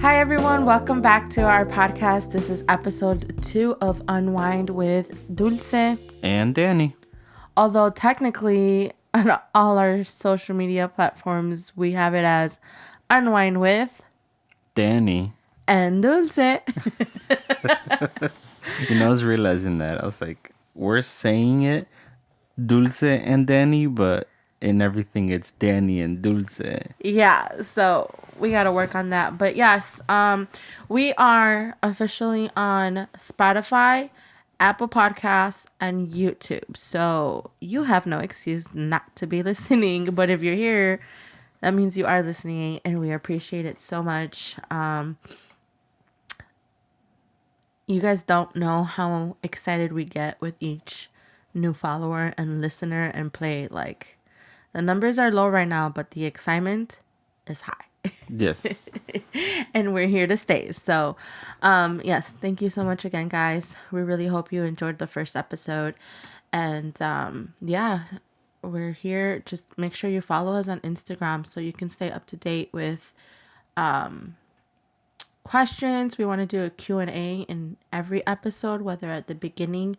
Hi, everyone. Welcome back to our podcast. This is episode 2 of Unwind with Dulce. And Danny. Although technically on all our social media platforms, we have it as Unwind with Danny. and Dulce. I was realizing that. I was like, we're saying it Dulce and Danny, but in everything it's Danny and Dulce. Yeah, so we got to work on that. But yes, we are officially on Spotify, Apple Podcasts, and YouTube. So you have no excuse not to be listening. But if you're here, that means you are listening, and we appreciate it so much. You guys don't know how excited we get with each new follower and listener and play. Like, the numbers are low right now, but the excitement is high. Yes. And we're here to stay. So, yes, thank you so much again, guys. We really hope you enjoyed the first episode. And yeah, we're here. Just make sure you follow us on Instagram so you can stay up to date with questions. We want to do a Q&A in every episode, whether at the beginning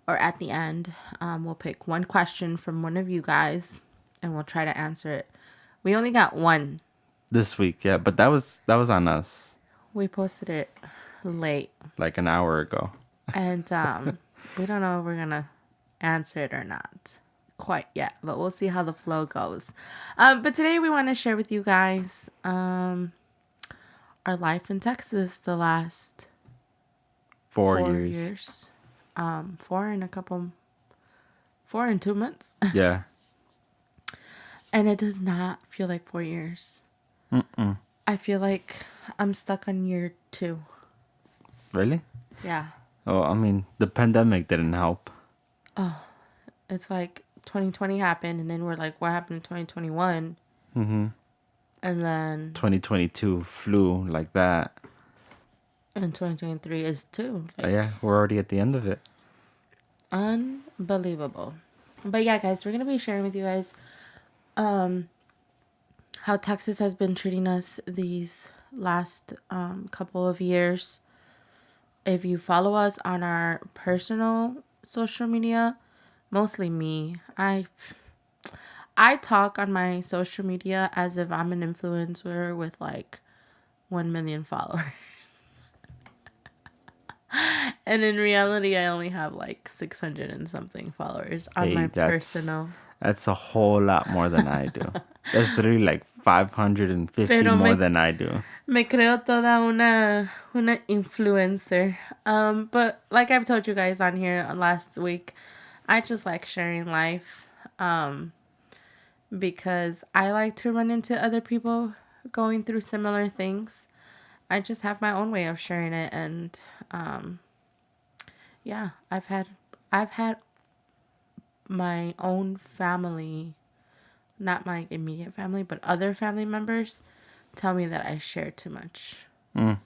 or at the end. We'll pick one question from one of you guys and we'll try to answer it. We only got one This week, yeah, but that was on us. We posted it late. Like an hour ago. And we don't know if we're going to answer it or not quite yet, but we'll see how the flow goes. But today we want to share with you guys our life in Texas the last 4 years. 4 and 2 months. Yeah. And it does not feel like 4 years. Mm-mm. I feel like I'm stuck on year 2. Really? Yeah. Oh, I mean, the pandemic didn't help. Oh, it's like 2020 happened, and then we're like, what happened in 2021? Mm-hmm. And then 2022 flew like that. And 2023 is too. Like, yeah, we're already at the end of it. Unbelievable. But yeah, guys, we're going to be sharing with you guys how Texas has been treating us these last couple of years. If you follow us on our personal social media, mostly me, I talk on my social media as if I'm an influencer with like 1 million followers. And in reality, I only have like 600 and something followers on my personal. That's a whole lot more than I do. That's literally like 550 more than I do. Me creo toda una influencer. But like I've told you guys on here last week, I just like sharing life. Because I like to run into other people going through similar things. I just have my own way of sharing it, and yeah, I've had my own family, not my immediate family, but other family members tell me that I share too much. And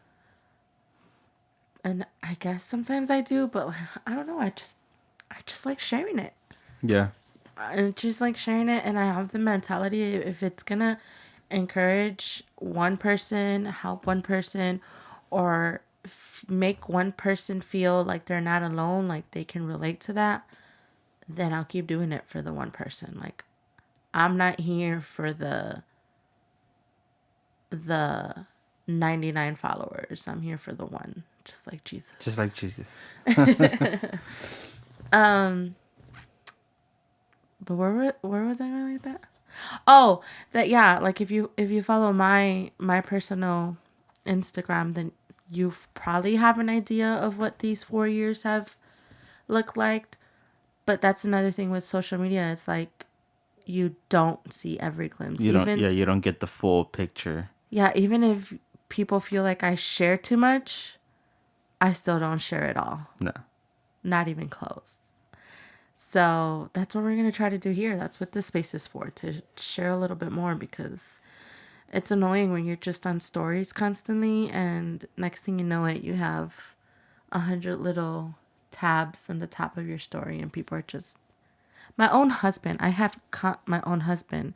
I guess sometimes I do, but I don't know. I just like sharing it. Yeah. I just like sharing it, and I have the mentality if it's gonna encourage one person, help one person, or make one person feel like they're not alone, like they can relate to that, then I'll keep doing it for the one person. Like, I'm not here for the 99 followers. I'm here for the one, just like Jesus. Just like Jesus. But where was I going with that? Oh, that yeah, like if you follow my personal Instagram, then you probably have an idea of what these 4 years have looked like. But that's another thing with social media. It's like you don't see every glimpse. You don't get the full picture. Yeah, even if people feel like I share too much, I still don't share it all. No. Not even close. So that's what we're going to try to do here. That's what this space is for, to share a little bit more, because it's annoying when you're just on stories constantly, and next thing you know it, you have 100 little tabs on the top of your story, and people are just... My own husband, I have my own husband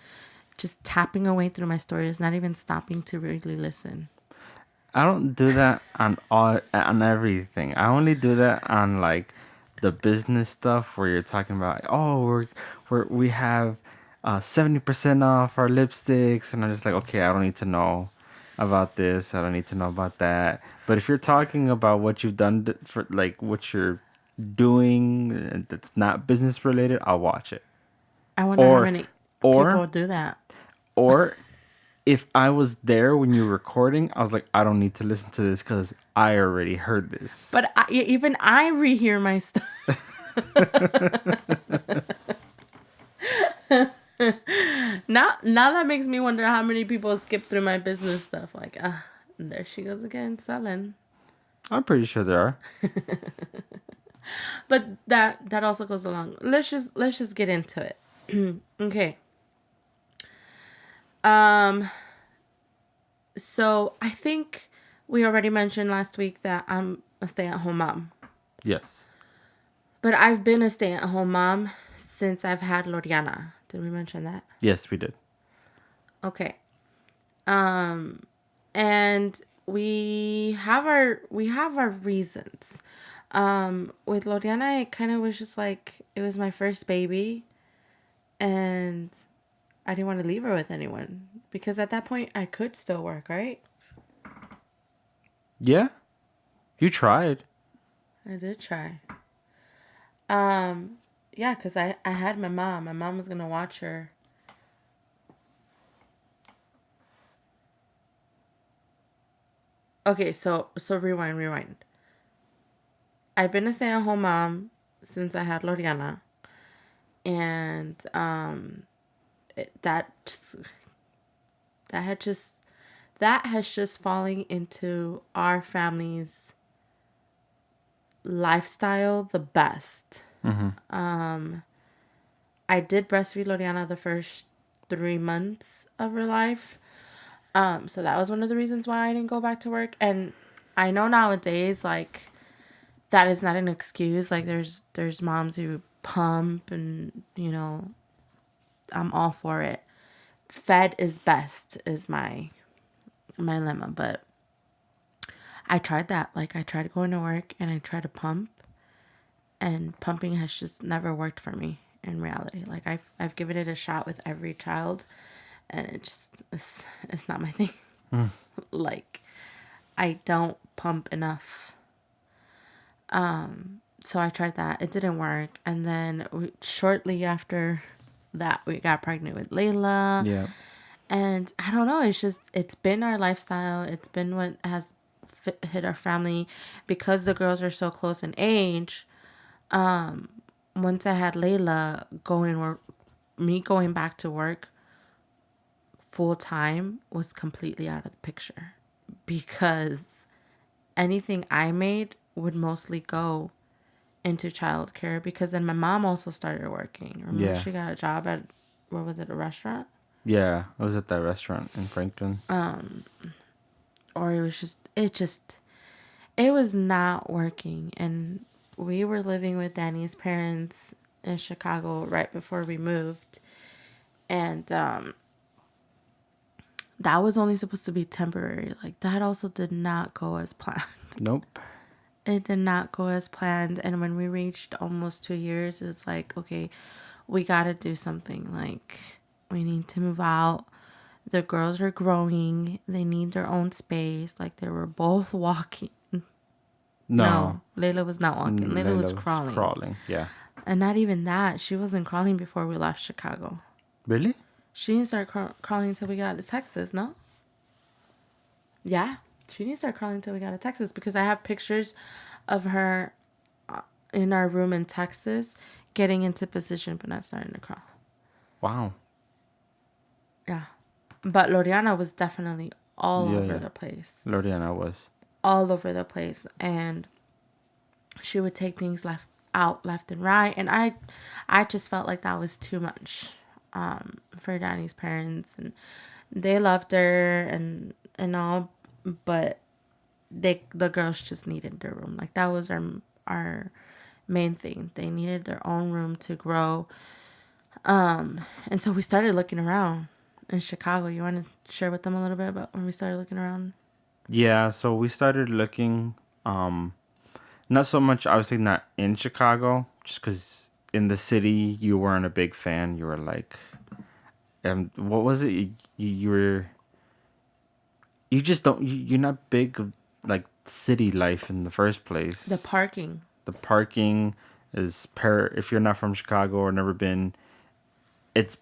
just tapping away through my stories, not even stopping to really listen. I don't do that on everything. I only do that on like the business stuff where you're talking about, oh, we have 70% off our lipsticks, and I'm just like, okay, I don't need to know about this. I don't need to know about that. But if you're talking about what you've done for like what you're doing that's not business related, I'll watch it. I wonder how Or many or people do that. or if I was there when you were recording, I was like, I don't need to listen to this because I already heard this. But even I rehear my stuff. Now that makes me wonder how many people skip through my business stuff. Like, there she goes again, selling. I'm pretty sure there are. But that also goes along. Let's just get into it. Okay. Um. So I think we already mentioned last week that I'm a stay-at-home mom. Yes. But I've been a stay-at-home mom since I've had Loriana. Did we mention that? Yes, we did. Okay. And we have our reasons. With Loriana, it kind of was just like it was my first baby, and I didn't want to leave her with anyone because at that point I could still work, right? Yeah. You tried. I did try. Yeah, because I had my mom. My mom was gonna watch her. Okay, so rewind. I've been a stay-at-home mom since I had Loriana, and it, that had just that has just fallen into our family's lifestyle the best. I did breastfeed Loriana the first 3 months of her life. So that was one of the reasons why I didn't go back to work. And I know nowadays, like, that is not an excuse. Like, there's moms who pump, and I'm all for it. Fed is best is my lemma, but I tried that. Like, I tried going to work and I tried to pump, and pumping has just never worked for me in reality. Like, I've given it a shot with every child, and it's not my thing. Like, I don't pump enough. So I tried that. It didn't work. And then shortly after that, we got pregnant with Layla. Yeah. And I don't know. It's been our lifestyle. It's been what has hit our family because the girls are so close in age. Once I had Layla me going back to work full time was completely out of the picture because anything I made would mostly go into childcare because then my mom also started working. Remember, Yeah. she got a job at, where was it, a restaurant? Yeah. I was at that restaurant in Frankton. Or it was not working. And we were living with Danny's parents in Chicago right before we moved. And that was only supposed to be temporary. Like, that also did not go as planned. Nope. It did not go as planned. And when we reached almost 2 years, it's like, okay, we got to do something. Like, we need to move out. The girls are growing. They need their own space. Like, they were both walking. No. No, Layla was not walking. Layla was Layla was crawling. crawling. Yeah. And not even that. She wasn't crawling before we left Chicago. Really? She didn't start crawling until we got to Texas, no? Yeah. She didn't start crawling until we got to Texas because I have pictures of her in our room in Texas getting into position but not starting to crawl. Wow. Yeah. But Loriana was definitely all over the place. Loriana was. All over the place. And she would take things left and right. And I just felt like that was too much for Danny's parents. And they loved her and all, but the girls just needed their room. Like, that was our main thing. They needed their own room to grow. And so we started looking around in Chicago. You want to share with them a little bit about when we started looking around? Yeah, so we started looking. Not so much, obviously, not in Chicago, just because in the city you weren't a big fan. You were like, what was it? You were, you just don't, you're not big of like city life in the first The place. parking. The parking is if you're not from Chicago or never been, it's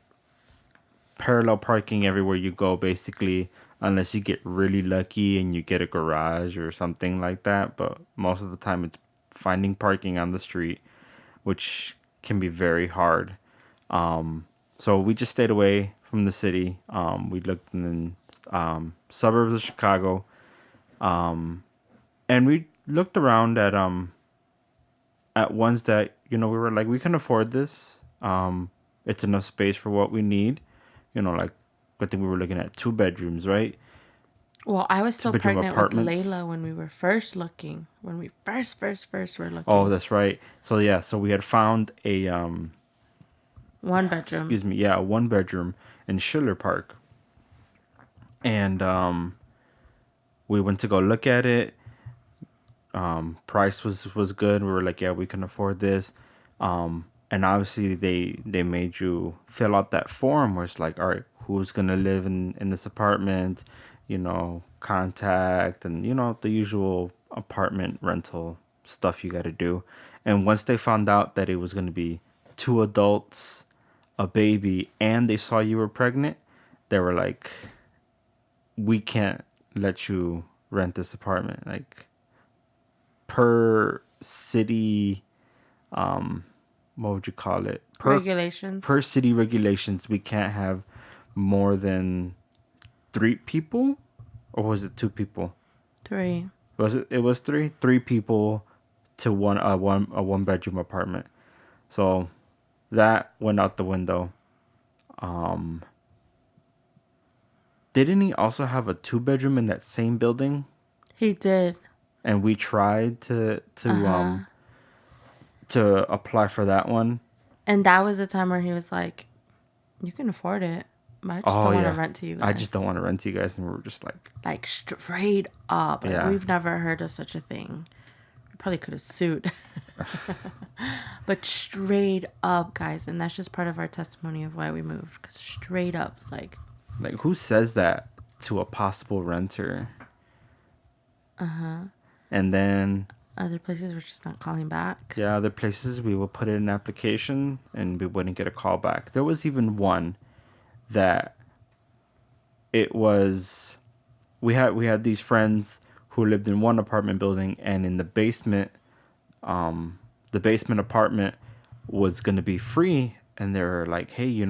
parallel parking everywhere you go, basically, unless you get really lucky and you get a garage or something like that. But most of the time, it's finding parking on the street, which can be very hard. So we just stayed away from the city. We looked in suburbs of Chicago, and we looked around at ones that we were like we can afford this. It's enough space for what we need. Like I think we were looking at 2 bedrooms, right? Well, I was Two still bedroom pregnant with apartments. Layla when we were first looking. When we first were Oh, looking. that's right. So yeah, so we had found a One bedroom. excuse me, yeah, a 1 bedroom in Schiller Park, and we went to go look at it. Price was good. We were like, yeah, we can afford this. And obviously they made you fill out that form where it's like, all right, who's gonna live in this apartment, contact, and the usual apartment rental stuff you got to do. And once they found out that it was gonna be 2 adults, a baby, and they saw you were pregnant, they were like, we can't let you rent this apartment. Like, per city, what would you call it, per Regulations. city regulations, we can't have more than 3 people, or was it 2 people? 3. It was three people to one bedroom apartment. So that went out the window. um didn't he also have a 2 bedroom in that same building? He did. And we tried to to Uh-huh. um to apply for that one. And that was the time where he was like, you can afford it, but I just Oh don't want to yeah. rent to you I just don't guys. want to rent to you guys, and we were just like, Like straight up. yeah. We've never heard of such a thing. We probably could have sued. But straight up, guys. And that's just part of our testimony of why we moved. Because straight up, it's like, Like, who says that to a possible renter? And then, other places were just not calling back. yeah, other places we would put in an application and we wouldn't get a call back. There was even one that it was we had these friends who lived in one apartment building, and in the basement apartment was going to be free, and they were like, hey, we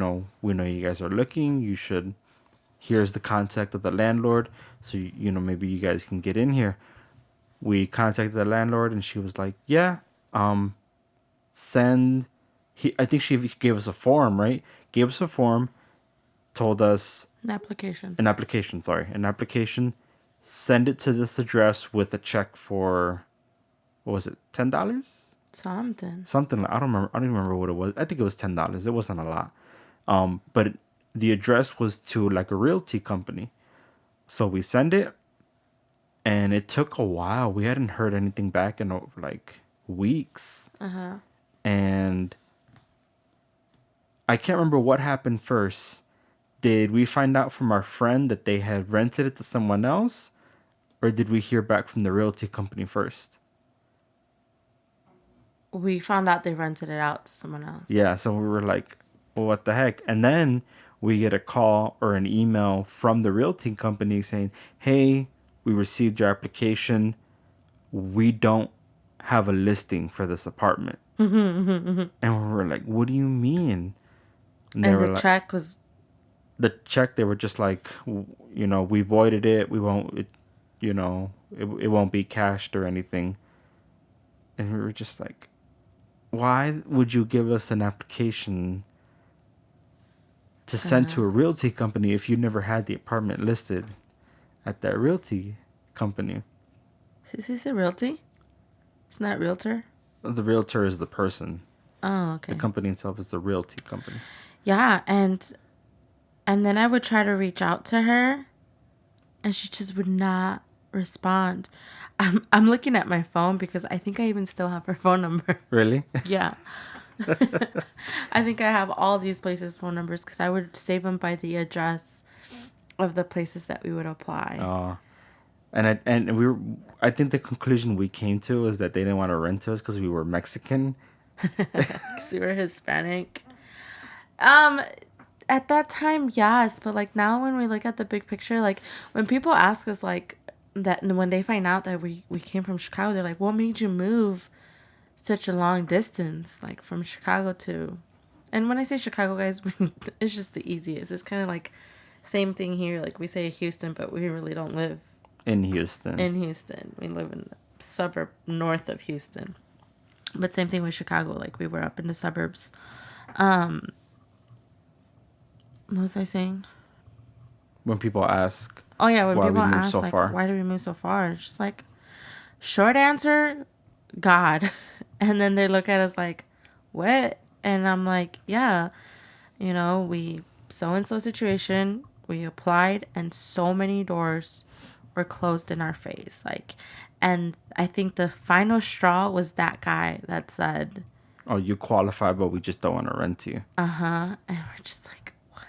know you guys are looking, you should, here's the contact of the landlord, so maybe you guys can get in here. We contacted the landlord, and she was like, yeah, send, I think she gave us a form, right? Gave us a form, told us An application. an application, send it to this address with a check for, what was it, $10? Something. Something, I don't even remember what it was. I think it was $10. It wasn't a lot. But the address was to like a realty company. So we send it, and it took a while. We hadn't heard anything back in like weeks. Uh-huh. And I can't remember what happened first. Did we find out from our friend that they had rented it to someone else? Or did we hear back from the realty company first? We found out they rented it out to someone else. Yeah, so we were like, well, what the heck? And then we get a call or an email from the realty company saying, hey, we received your application. We don't have a listing for this apartment. And we were like, what do you mean? And they And were the like, check was, the check, they were just like, we voided it. We won't, it won't be cashed or anything. And we were just like, why would you give us an application to send to a realty company if you never had the apartment listed at that realty company? is it realty? It's not realtor? The realtor is the person. Oh, The okay. company itself is the realty company. Yeah, and then I would try to reach out to her, and she just would not respond. I'm looking at my phone because I think I even still have her phone number. Really? Yeah. I think I have all these places' phone numbers because I would save them by the address of the places that we would apply. Oh. And we were. I think the conclusion we came to was that they didn't want to rent to us because we were Mexican. Because we were Hispanic. Um, at that time, yes, but like now when we look at the big picture, like when people ask us like that, when they find out that we came from Chicago, they're like, "What made you move such a long distance, like from Chicago to?" And when I say Chicago, guys, it's just the easiest. It's kind of like same thing here. Like we say Houston, but we really don't live In Houston. in Houston. We live in the suburb north of Houston. But same thing with Chicago. Like we were up in the suburbs. What was I saying? When people ask Oh yeah, when why people we moved ask so like, far. why did we move so far? It's just like, short answer, God. And then they look at us like, what? And I'm like, yeah, we so and so situation, we applied and so many doors were closed in our face. Like, and I think the final straw was that guy that said, Oh, you qualify, but we just don't want to rent to you. and we're just like, what?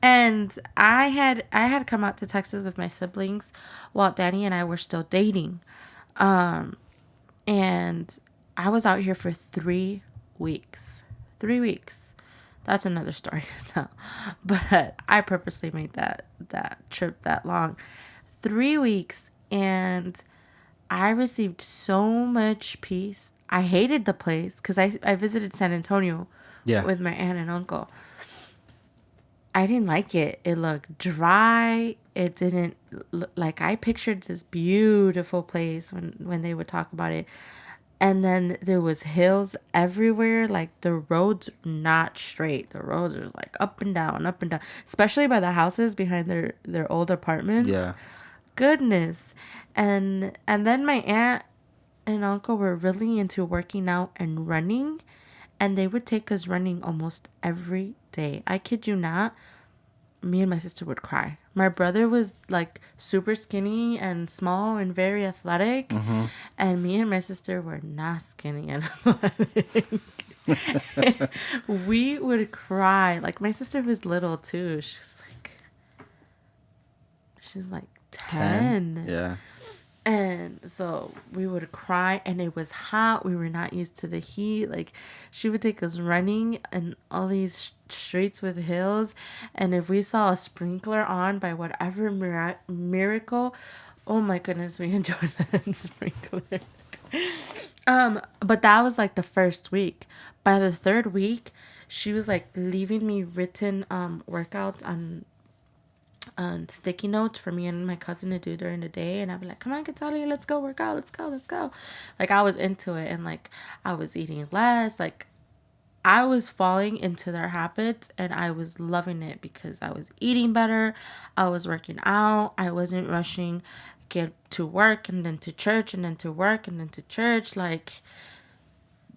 And I had come out to Texas with my siblings while Danny and I were still dating. And I was out here for 3 weeks. 3 weeks. That's another story to tell. But I purposely made that trip that long. 3 weeks, and I received so much peace. I hated the place because I visited San Antonio Yeah. with my aunt and uncle. I didn't like it. It looked dry. It didn't look like I pictured this beautiful place when they would talk about it. And then there was hills everywhere. Like the roads not straight. The roads are like up and down, up and down. Especially by the houses behind their old apartments. Yeah. Goodness. And then my aunt and uncle were really into working out and running, and they would take us running almost every day. I kid you not. Me and my sister would cry. My brother was like super skinny and small and very athletic, and me and my sister were not skinny and athletic. We would cry. Like my sister was little too. She's like 10. Yeah. And so we would cry, and it was hot. We were not used to the heat. Like she would take us running in all these streets with hills, and if we saw a sprinkler on by whatever miracle, oh my goodness, we enjoyed that sprinkler. But that was like the first week. By the third week, she was like leaving me written workouts on sticky notes for me and my cousin to do during the day, and I'd be like, come on, Katali, let's go work out, let's go. Like I was into it, and like I was eating less, like I was falling into their habits, and I was loving it because I was eating better, I was working out, I wasn't rushing get to work and then to church and then to work and then to church. Like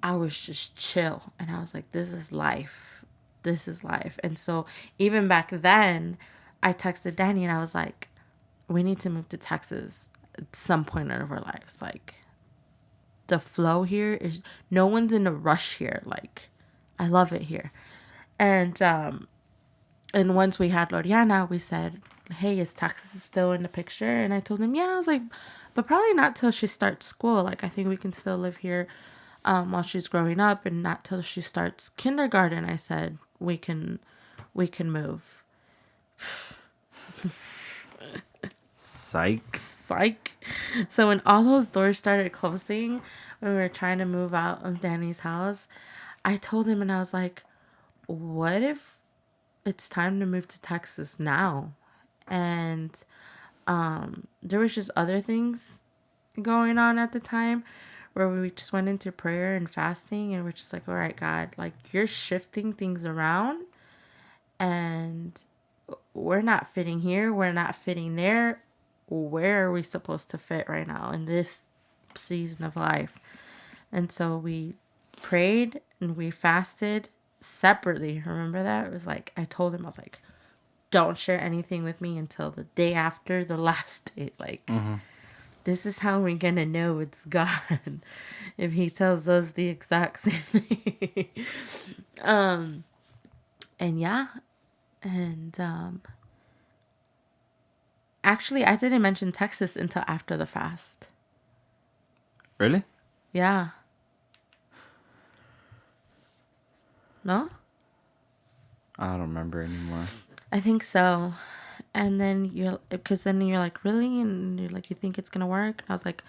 I was just chill, and I was like, this is life. This is life. And so even back then, I texted Danny and I was like, we need to move to Texas at some point of our lives. Like the flow here is, no one's in a rush here. Like I love it here. And once we had Loriana, we said, hey, is Texas still in the picture? And I told him, yeah. I was like, but probably not till she starts school. Like I think we can still live here while she's growing up, and not till she starts kindergarten. I said we can move. Psych. So when all those doors started closing, when we were trying to move out of Danny's house, I told him, and I was like, what if it's time to move to Texas now? And there was just other things going on at the time where we just went into prayer and fasting, and we're just like, all right, God, like you're shifting things around, and we're not fitting here, we're not fitting there. Where are we supposed to fit right now in this season of life? And so we prayed and we fasted separately. Remember that? It was like, I told him, I was like, don't share anything with me until the day after the last day. Like, this is how we're gonna know it's God if he tells us the exact same thing. And yeah, and actually, I didn't mention Texas until after the fast. Really? Yeah. No? I don't remember anymore. I think so. And then because then you're like, really? And you're like, you think it's gonna work? And I was like,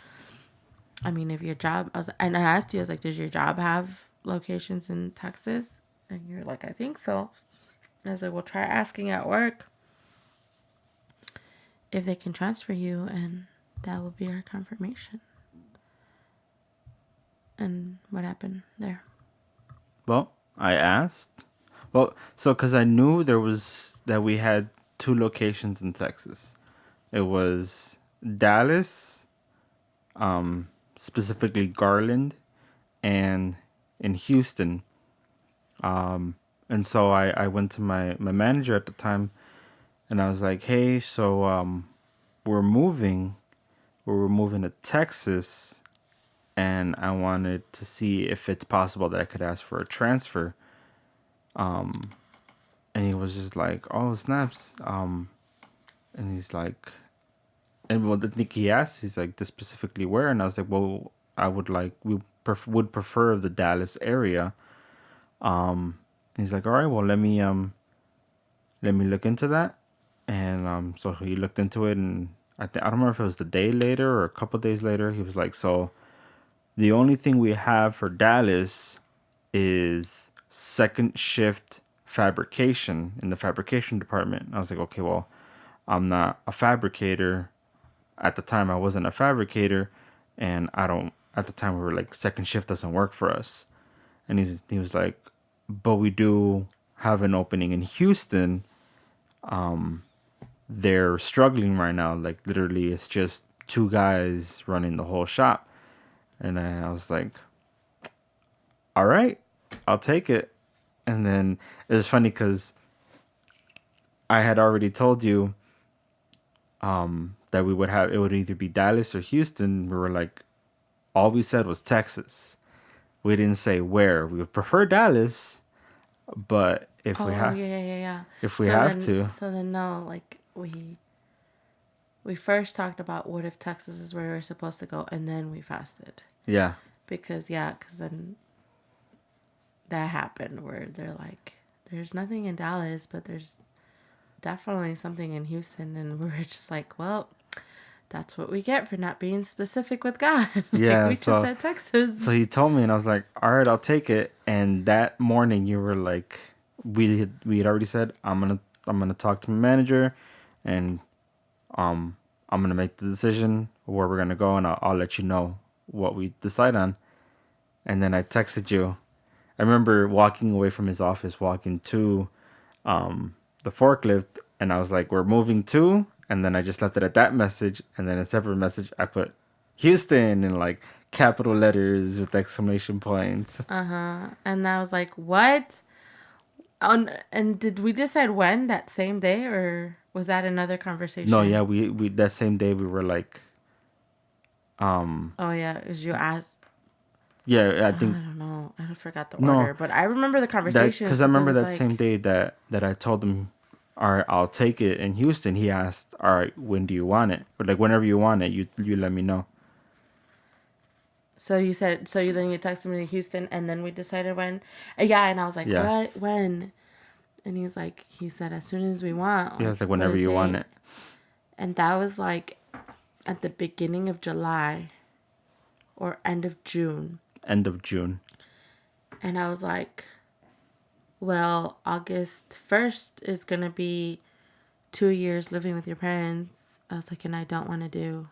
I mean, if your job, and I asked you, I was like, does your job have locations in Texas? And you're like, I think so. I was like, well, try asking at work if they can transfer you, and that will be our confirmation. And what happened there? Well, I asked. Well, so because I knew that we had two locations in Texas. It was Dallas, specifically Garland, and in Houston. And so I went to my manager at the time, and I was like, hey, so we're moving. We're moving to Texas, and I wanted to see if it's possible that I could ask for a transfer. And he was just like, oh, snaps. And he's like, and well, I think he asked, he's like, this specifically where? And I was like, well, I would like, would prefer the Dallas area. He's like, all right, well, let me look into that. And so he looked into it, and I don't remember if it was the day later or a couple days later. He was like, so the only thing we have for Dallas is second shift fabrication in the fabrication department. I was like, okay, well, I'm not a fabricator. At the time, I wasn't a fabricator, and I don't. At the time, we were like, second shift doesn't work for us. And he was like, but we do have an opening in Houston. They're struggling right now. Like literally, it's just two guys running the whole shop. And I was like, all right, I'll take it. And then it was funny because I had already told you that we would have, it would either be Dallas or Houston. We were like, all we said was Texas. We didn't say where. We would prefer Dallas, but if we have, Yeah. if we have to, So then, no, like, we first talked about what if Texas is where we're supposed to go, and then we fasted. yeah, Because then that happened where they're like, there's nothing in Dallas, but there's definitely something in Houston. And we were just like, well, that's what we get for not being specific with God. yeah. We just said Texas. So he told me, and I was like, all right, I'll take it. And that morning, you were like, we had already said, I'm gonna talk to my manager, and I'm gonna make the decision where we're gonna go, and I'll let you know what we decide on. And then I texted you. I remember walking away from his office, walking to the forklift, and I was like, we're moving to, and then I just left it at that message, and then a separate message I put Houston in like capital letters with exclamation points. And I was like, what? And did we decide when, that same day, or was that another conversation? No, yeah, we that same day we were like, Oh yeah, because you asked. yeah, I I think don't know. I forgot the no, order, but I remember the conversation. because I remember that like, same day that I told him, all right, I'll take it in Houston. He asked, all right, when do you want it? Or like whenever you want it, you let me know. So you said, then you texted me to Houston, and then we decided when. Yeah, and I was like, Yeah. what? When? And he said, as soon as we want. Yeah, it's like what whenever a you want date. it. And that was like at the beginning of July or end of June. End of June. And I was like, well, August 1st is going to be 2 years living with your parents. I was like, and I don't want to do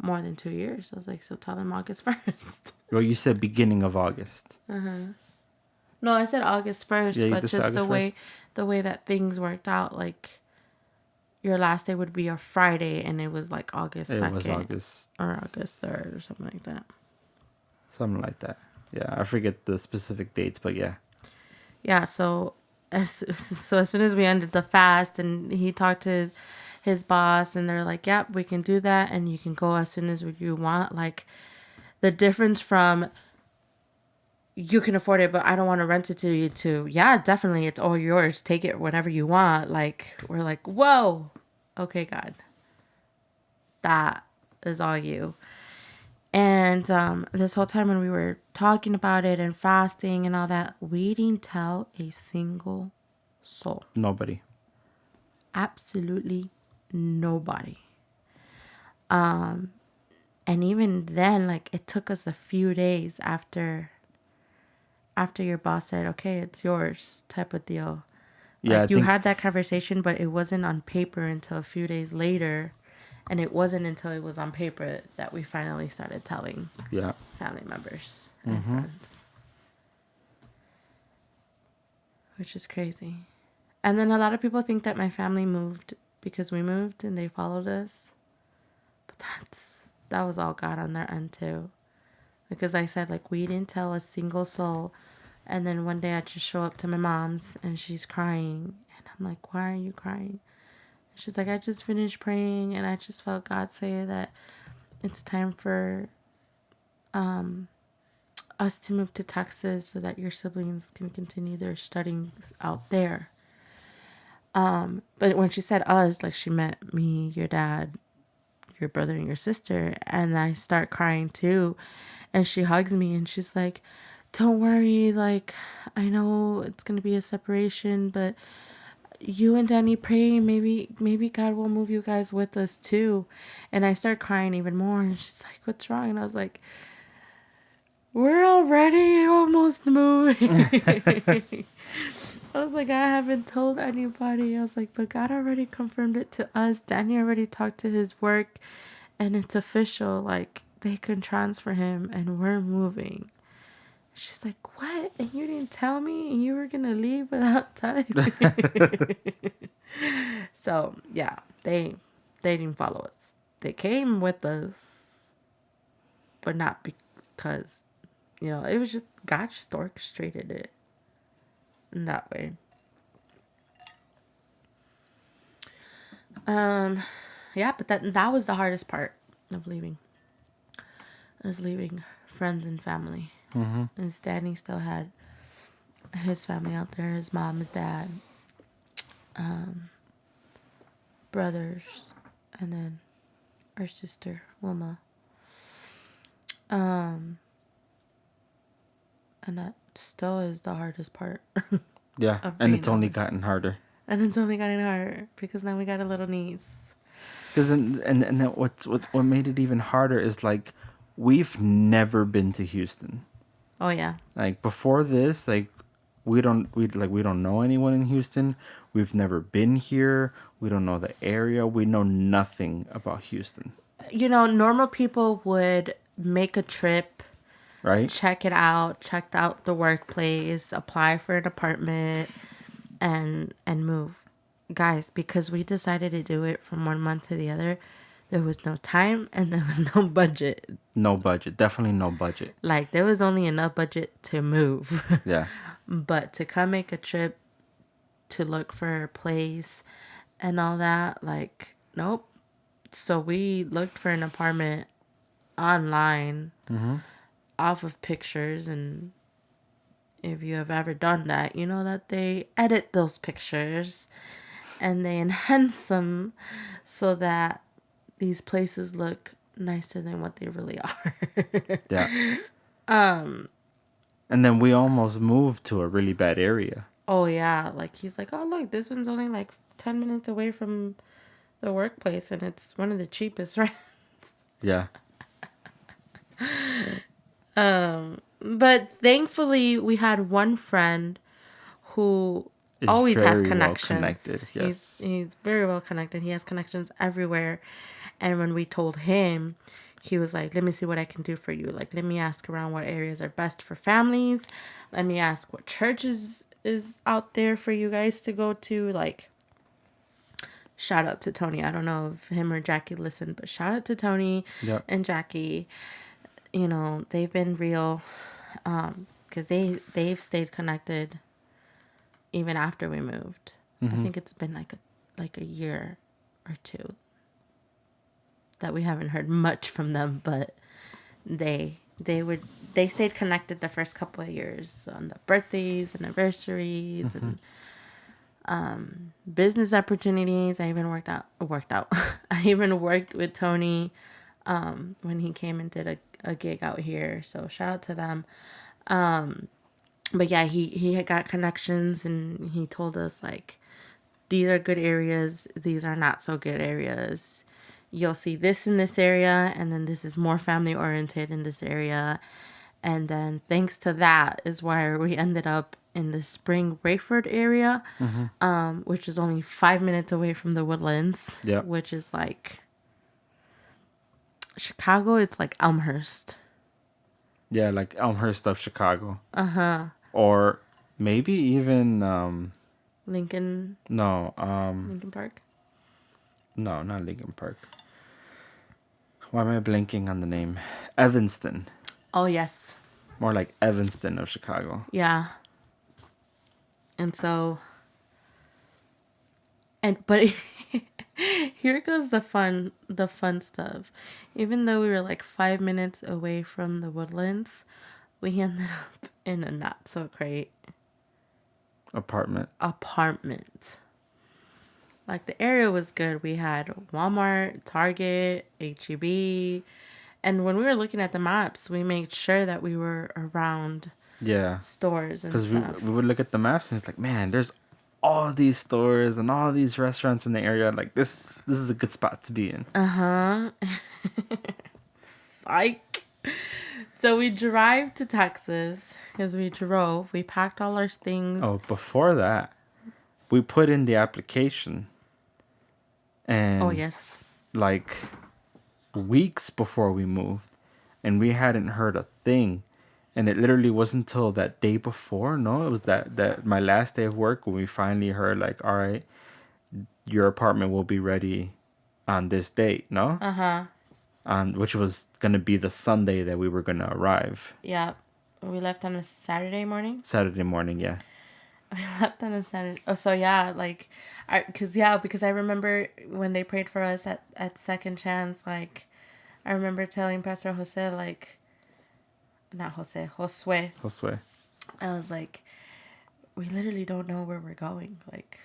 more than 2 years. I was like, so tell them August 1st. Well, you said beginning of August. No, I said August 1st, Yeah, you but just said just August 1st? the way that things worked out, like your last day would be a Friday, and it was like August 2nd. It was August. Or August 3rd or something like that. Something like that. Yeah, I forget the specific dates, but yeah. Yeah, so So as soon as we ended the fast and he talked to his boss, and they're like, yep, we can do that, and you can go as soon as you want. Like, the difference from you can afford it, but I don't want to rent it to you, to, yeah, definitely, it's all yours. Take it whenever you want. Like, we're like, whoa, okay, God, that is all you. And this whole time when we were talking about it and fasting and all that, we didn't tell a single soul. Nobody. Absolutely nobody. And even then, like, it took us a few days after your boss said, okay, it's yours, type of deal. Yeah, I Like, you think. had that conversation, but it wasn't on paper until a few days later. And it wasn't until it was on paper that we finally started telling Yeah. family members and friends. Which is crazy. And then a lot of people think that my family moved because we moved and they followed us. But that was all God on their end too. Because I said, like, we didn't tell a single soul. And then one day I just show up to my mom's and she's crying. And I'm like, why are you crying? She's like, I just finished praying and I just felt God say that it's time for us to move to Texas so that your siblings can continue their studies out there. But when she said us, like, she meant me, your dad, your brother, and your sister. And I start crying too. And she hugs me and she's like, don't worry, like, I know it's going to be a separation, but you and Danny pray, maybe God will move you guys with us too. And I start crying even more and she's like, what's wrong? And I was like, we're already almost moving. I was like, I haven't told anybody. I was like, but God already confirmed it to us. Danny already talked to his work and it's official. Like, they can transfer him and we're moving. She's like, what? And you didn't tell me and you were going to leave without telling me? So, yeah, they didn't follow us. They came with us, but not because, it was just God just orchestrated it in that way. Yeah, but that was the hardest part of leaving. Was leaving friends and family. And Stanley still had his family out there, his mom, his dad, brothers, and then our sister, Wilma. And that still is the hardest part Yeah, of and being it's only away. gotten harder. And it's only gotten harder because now we got a little niece. Because and then what made it even harder is, like, we've never been to Houston. Oh yeah. Like, before this, like, we don't know anyone in Houston. We've never been here. We don't know the area. We know nothing about Houston. Normal people would make a trip, Right? check it out, checked out the workplace, apply for an apartment, and move. Guys, because we decided to do it from 1 month to the other, there was no time and there was no budget. No budget. Definitely no budget. Like, there was only enough budget to move. Yeah. But to come make a trip to look for a place and all that, like, nope. So we looked for an apartment online off of pictures, and if you have ever done that, you know that they edit those pictures and they enhance them so that these places look nicer than what they really are. Yeah. And then we almost moved to a really bad area. Oh yeah, like, he's like, oh look, this one's only like 10 minutes away from the workplace and it's one of the cheapest, right? Yeah. But thankfully we had one friend who It's always has very well connections. connected. Yes. He's very well connected. He has connections everywhere. And when we told him, he was like, let me see what I can do for you. Like, let me ask around what areas are best for families. Let me ask what churches is out there for you guys to go to. Like, shout out to Tony. I don't know if him or Jackie listen, but shout out to Tony Yep. and Jackie. They've been real, because they've stayed connected even after we moved. I Mm-hmm. think it's been like a year or two that we haven't heard much from them, but they would they stayed connected the first couple of years on the birthdays, anniversaries, Mm-hmm. and business opportunities. I even worked out. I even worked with Tony when he came and did a gig out here. So shout out to them. But yeah, he had got connections and he told us like these are good areas, these are not so good areas. You'll see this in this area, and then this is more family oriented in this area. And then thanks to that is where we ended up in the Spring Rayford area, Mm-hmm. which is only 5 minutes away from the Woodlands, Yep. which is like Chicago. It's like Elmhurst. Yeah, like Elmhurst of Chicago. Or maybe even Lincoln, no, Lincoln Park. no, not Lincoln Park. Why am I blinking on the name? Evanston. Oh yes, More like Evanston of Chicago. yeah. And so, and but here goes the fun stuff. Even though we were like 5 minutes away from the Woodlands, we ended up in a not so great Apartment. apartment. Like the area was good. We had Walmart, Target, HEB, and when we were looking at the maps, we made sure that we were around Yeah. stores and Because we stuff. would look at the maps and it's like, man, there's all these stores and all these restaurants in the area. Like this is a good spot to be in. Psych. So we drive to Texas because we drove. We packed all our things. Oh, before that, we put in the application, Oh and yes. like weeks before we moved, and we hadn't heard a thing. And it literally wasn't until that day before. No, it was that my last day of work when we finally heard like, all right, your apartment will be ready on this date. No, which was gonna be the Sunday that we were gonna arrive. Yeah. We left on a Saturday morning. Saturday morning, yeah. We left on a Saturday. Oh, so yeah, like, because I remember when they prayed for us at Second Chance. Like, I remember telling Pastor Jose, like, not Jose, Josue. Josue. I was like, we literally don't know where we're going. Like,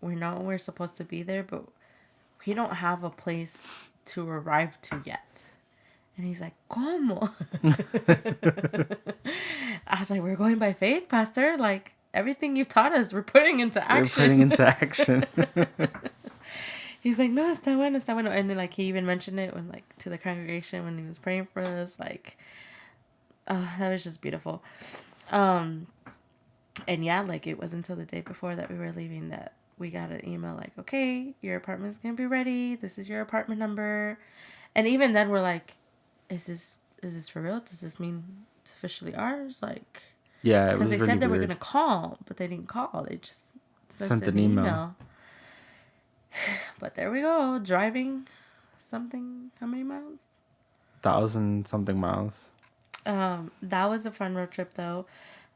we know we're supposed to be there, but we don't have a place to arrive to yet. And he's like, ¿Cómo? I was like, we're going by faith, Pastor. Like, everything you've taught us, we're putting into We're action. putting into action. He's like, no, está bueno, está bueno. And then, like, he even mentioned it when, like, to the congregation when he was praying for us. Like, oh, that was just beautiful. And yeah, like, it was until the day before that we were leaving that we got an email like, okay, your apartment's going to be ready. This is your apartment number. And even then, we're like, is this for real? Does this mean it's officially ours? Like, Yeah, it because was they really said they were weird. gonna call, but they didn't call. They just sent Sent an an email. email. But there we go, driving something. How many miles? 1,000 something miles. That was a fun road trip though.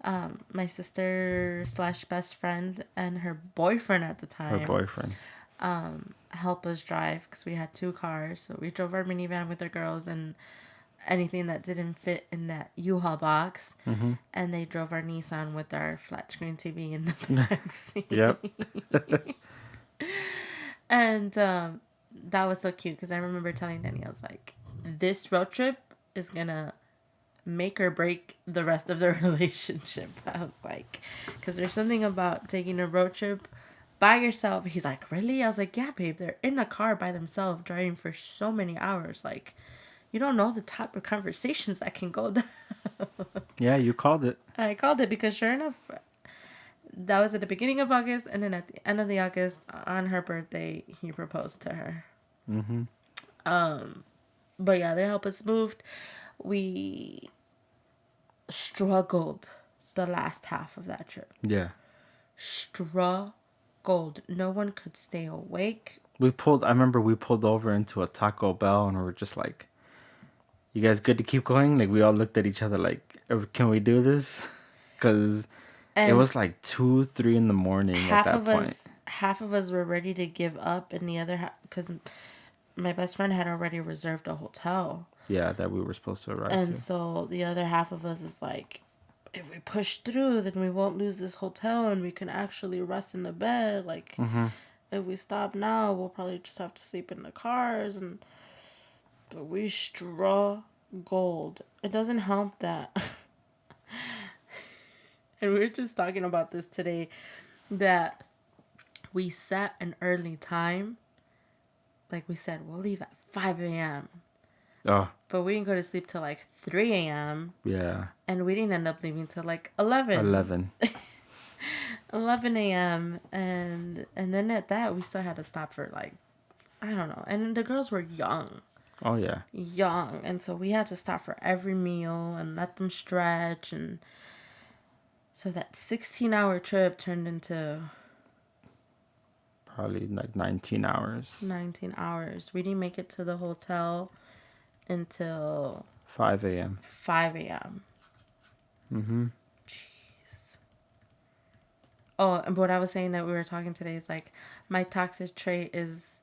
My sister slash best friend and her boyfriend at the Her time boyfriend. help us drive because we had two cars. So we drove our minivan with our girls and anything that didn't fit in that U-Haul box. Mm-hmm. And they drove our Nissan with our flat screen TV in the back seat. Yep. And that was so cute because I remember telling Danny, I was like, this road trip is going to make or break the rest of the relationship. I was like, because there's something about taking a road trip by yourself. He's like, really? I was like, yeah, babe, they're in a car by themselves driving for so many hours. Like, you don't know the type of conversations that can go down. Yeah, you called it. I called it because sure enough, that was at the beginning of August, and then at the end of the August, on her birthday, he proposed to her. Mm-hmm. But yeah, they helped us move. We struggled the last half of that trip. Yeah. Struggled. No one could stay awake. I remember we pulled over into a Taco Bell and we were just like, you guys good to keep going? Like, we all looked at each other like, can we do this? Because It And was like 2, 3 in the morning at that point. half of us were ready to give up, and the other half, because my best friend had already reserved a hotel. Yeah, that we were supposed to arrive And to. so the other half of us is like, if we push through, then we won't lose this hotel and we can actually rest in the bed. Like, if we stop now, we'll probably just have to sleep in the cars. But we struggled. It doesn't help that. And we were just talking about this today, that we set an early time. Like we said, we'll leave at 5 a.m. Oh, But we didn't go to sleep till like 3 a.m. yeah. And we didn't end up leaving till like 11. 11. 11 a.m. And then at that, we still had to stop for like, I don't know. And the girls were young. Oh, yeah. Young. And so we had to stop for every meal and let them stretch. And so that 16-hour trip turned into Probably like 19 hours. 19 hours. We didn't make it to the hotel until 5 a.m. 5 a.m. Mm-hmm. Jeez. Oh, and what I was saying that we were talking today is like, my toxic trait is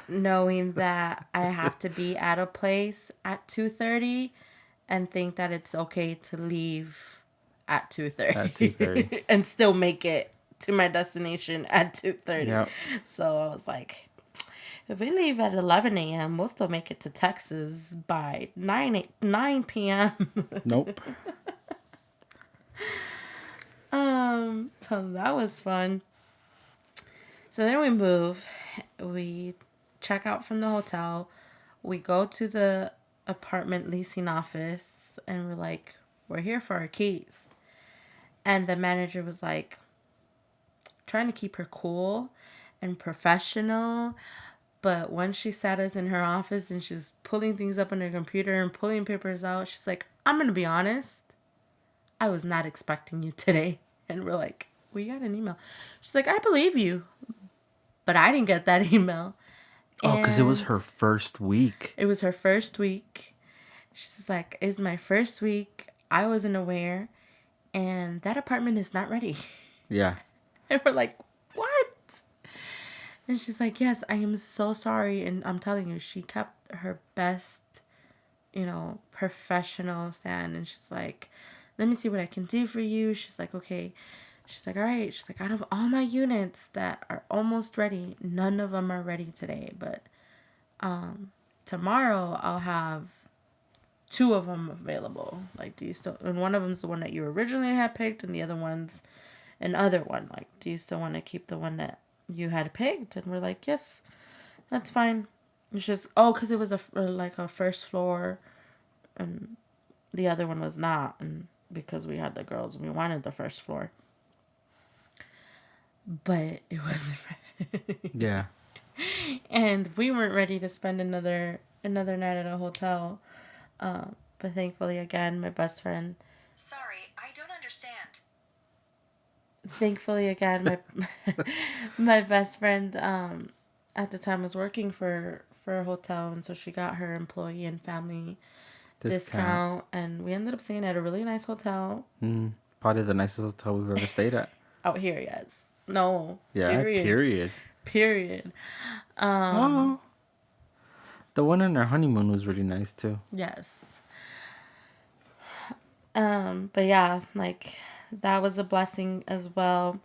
knowing that I have to be at a place at 2:30 and think that it's okay to leave at 2:30. At 2:30. And still make it to my destination at 2:30. Yep. So I was like, if we leave at 11 a.m., we'll still make it to Texas by 9 p.m. Nope. So that was fun. So then we move. We check out from the hotel. We go to the apartment leasing office and we're like, we're here for our keys. And the manager was like, trying to keep her cool and professional. But once she sat us in her office and she was pulling things up on her computer and pulling papers out, she's like, I'm going to be honest. I was not expecting you today. And we're like, we got an email. She's like, I believe you. But I didn't get that email. Oh, because it was And her first week. it was her first week. She's like, it's my first week. I wasn't aware. And that apartment is not ready. Yeah. And we're like, what? And she's like, yes, I am so sorry. And I'm telling you, she kept her best, professional stand. And she's like, let me see what I can do for you. She's like, okay. She's like, all right. She's like, out of all my units that are almost ready, none of them are ready today. But tomorrow I'll have 2 of them available. Like, do you still... And one of them's the one that you originally had picked, and the other one's another one. Like, do you still want to keep the one that you had picked? And we're like, yes, that's fine. It's just, because it was a first floor, and the other one was not. And because we had the girls, we wanted the first floor. But it wasn't. Yeah. And we weren't ready to spend another night at a hotel. But thankfully, again, my best friend. Sorry, I don't understand. Thankfully, again, my best friend at the time was working for a hotel, and so she got her employee and family discount, and we ended up staying at a really nice hotel. Probably the nicest hotel we've ever stayed at. Out here, yes. No. Yeah, period. The one in our honeymoon was really nice too. Yes. But yeah, like, that was a blessing as well.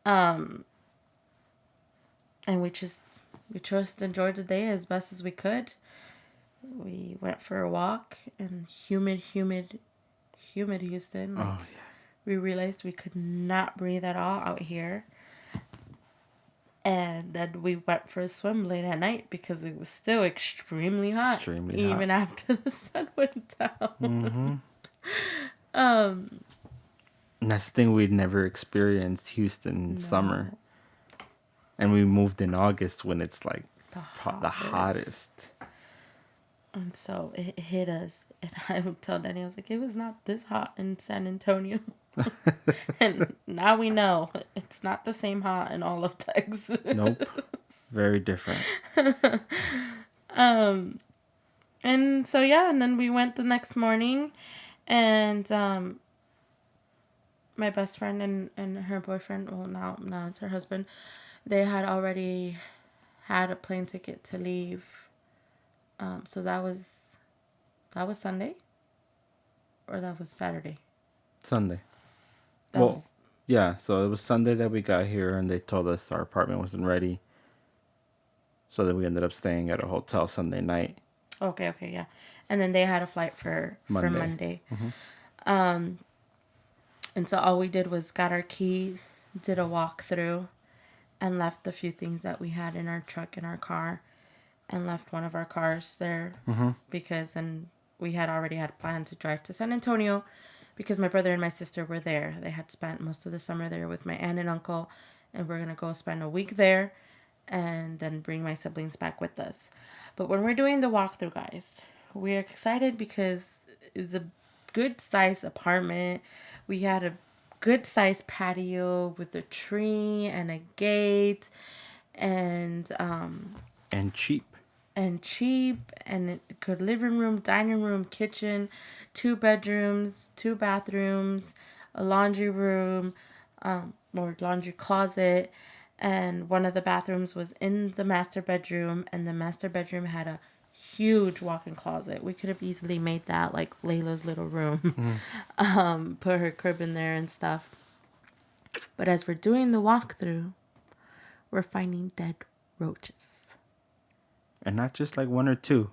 And we just enjoyed the day as best as we could. We went for a walk in humid Houston. Like, Oh, yeah. we realized we could not breathe at all out here. And then we went for a swim late at night because it was still extremely hot. Even after the sun went down. And that's the thing, we'd never experienced Houston in summer. And we moved in August when it's like the hottest. And so it hit us. And I would tell Danny, I was like, it was not this hot in San Antonio. And now we know it's not the same hot in all of Texas. Nope. Very different. And so, yeah, and then we went the next morning, and my best friend and her boyfriend, well, now it's her husband, they had already had a plane ticket to leave. So that was Sunday, or that was Saturday. Sunday. That Well, was yeah. So it was Sunday that we got here, and they told us our apartment wasn't ready. So then we ended up staying at a hotel Sunday night. okay, yeah. And then they had a flight for Monday. Monday. And so all we did was got our key, did a walkthrough, and left a few things that we had in our truck in our car, and left one of our cars there because then we had already had planned to drive to San Antonio because my brother and my sister were there. They had spent most of the summer there with my aunt and uncle, and we're gonna go spend a week there and then bring my siblings back with us. But when we're doing the walkthrough, guys, we're excited because it was a good size apartment. We had a good size patio with a tree and a gate and And cheap. cheap and good living room, dining room, kitchen, 2 bedrooms, 2 bathrooms, a laundry room, or laundry closet, and one of the bathrooms was in the master bedroom, and the master bedroom had a huge walk-in closet. We could have easily made that like Layla's little room, put her crib in there and stuff. But as we're doing the walkthrough, we're finding dead roaches. And not just like one or two,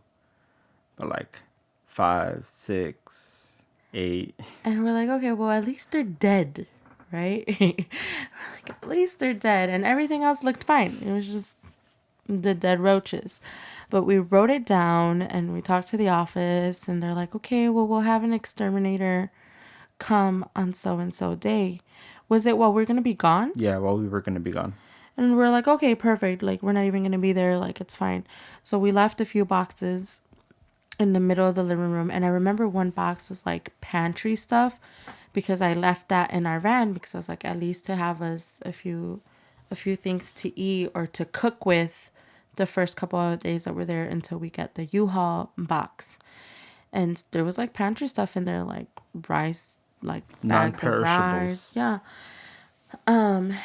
but like 5, 6, 8. And we're like, okay, well, at least they're dead, right? We're like, at least they're dead. And everything else looked fine. It was just the dead roaches. But we wrote it down and we talked to the office, and they're like, okay, well, we'll have an exterminator come on so and so day. Was it while we're going to be gone? Yeah, well, we were going to be gone. And we're like, okay, perfect. Like, we're not even going to be there. Like, it's fine. So we left a few boxes in the middle of the living room. And I remember one box was like pantry stuff because I left that in our van because I was like, at least to have us a few things to eat or to cook with the first couple of days that we're there until we get the U-Haul box. And there was like pantry stuff in there, like rice, like bags of rice. Yeah. And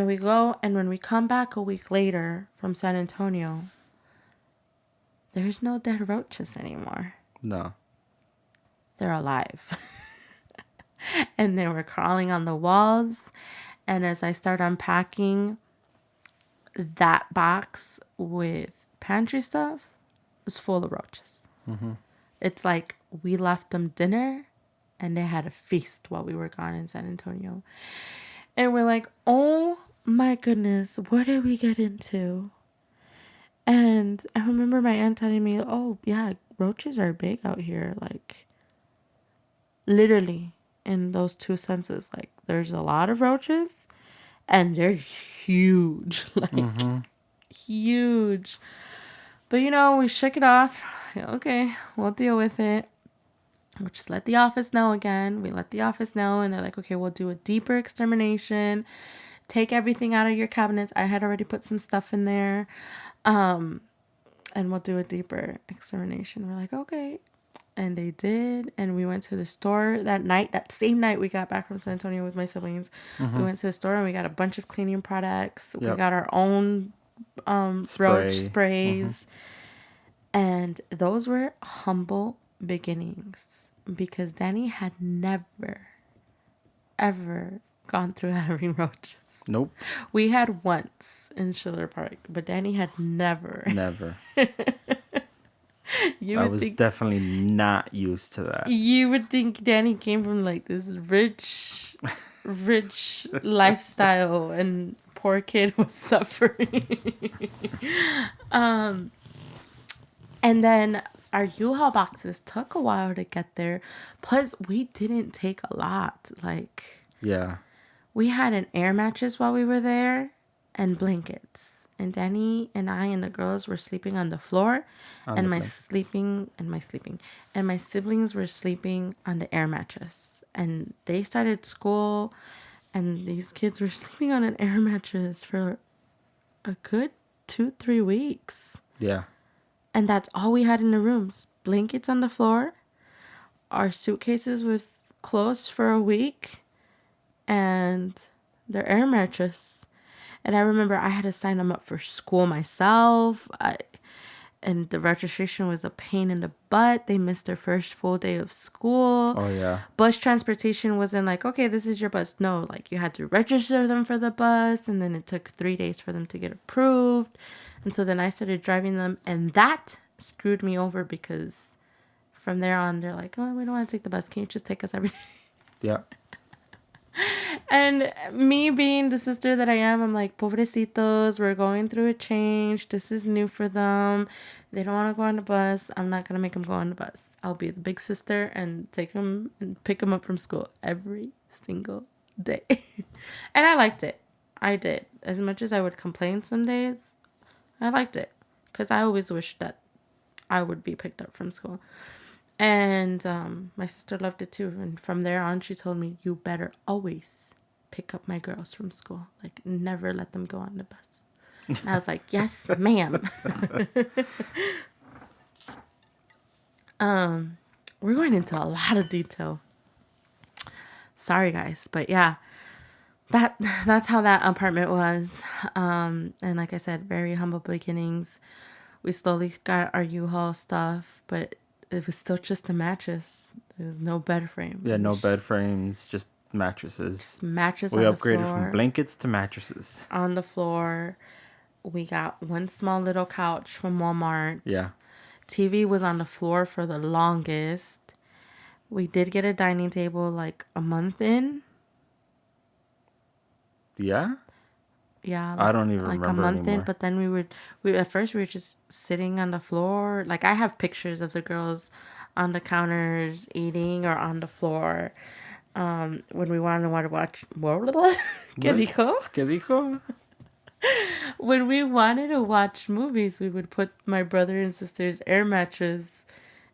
we go, and when we come back a week later from San Antonio, there's no dead roaches anymore. No. They're alive. And they were crawling on the walls. And as I start unpacking, that box with pantry stuff was full of roaches. It's like we left them dinner and they had a feast while we were gone in San Antonio. And we're like, oh my goodness, what did we get into? And I remember my aunt telling me, oh, yeah, roaches are big out here. Like, literally, in those two senses. Like, there's a lot of roaches, and they're huge. Like, huge. But, we shook it off. Okay, we'll deal with it. We'll just let the office know again. We let the office know, and they're like, okay, we'll do a deeper extermination. Take everything out of your cabinets. I had already put some stuff in there. And we'll do a deeper extermination. We're like, okay. And they did. And we went to the store that same night we got back from San Antonio with my siblings. We went to the store and we got a bunch of cleaning products. Yep. We got our own roach sprays. And those were humble beginnings because Danny had never, ever gone through having roaches. Nope. We had once in Schiller Park, but Danny had never. Never. I was definitely not used to that. You would think Danny came from like this rich lifestyle, and poor kid was suffering. And then our U-Haul boxes took a while to get there. Plus, we didn't take a lot. Like, yeah. We had an air mattress while we were there and blankets. And Danny and I and the girls were sleeping on the floor. And my siblings were sleeping on the air mattress. And they started school and these kids were sleeping on an air mattress for a good 2-3 weeks. Yeah. And that's all we had in the rooms. Blankets on the floor, our suitcases with clothes for a week, and their air mattress. And I remember I had to sign them up for school myself. And the registration was a pain in the butt. They missed their first full day of school. Oh yeah. Bus transportation wasn't like, okay, this is your bus. No, like you had to register them for the bus, and then it took 3 days for them to get approved. And so then I started driving them, and that screwed me over because from there on, they're like, oh, we don't want to take the bus. Can you just take us every day? Yeah. And me being the sister that I am, I'm like, pobrecitos, we're going through a change. This is new for them. They don't want to go on the bus. I'm not going to make them go on the bus. I'll be the big sister and take them and pick them up from school every single day. And I liked it. I did. As much as I would complain some days, I liked it. Because I always wished that I would be picked up from school. And my sister loved it too. And from there on, she told me, you better always pick up my girls from school. Like, never let them go on the bus. And I was like, yes, ma'am. We're going into a lot of detail. Sorry, guys. But yeah, that's how that apartment was. And like I said, very humble beginnings. We slowly got our U-Haul stuff, but it was still just a mattress. There was no bed frame. Yeah, no bed frames, just mattresses. Just mattress We on the upgraded floor. from blankets to mattresses. On the floor. We got one small little couch from Walmart. Yeah. TV was on the floor for the longest. We did get a dining table like a month in. Yeah? Yeah, I don't even like a remember month anymore. in. But then we at first we were just sitting on the floor. Like I have pictures of the girls on the counters eating or on the floor. When we wanted to watch. ¿Qué dijo? ¿Qué dijo? When we wanted to watch movies, we would put my brother and sister's air mattress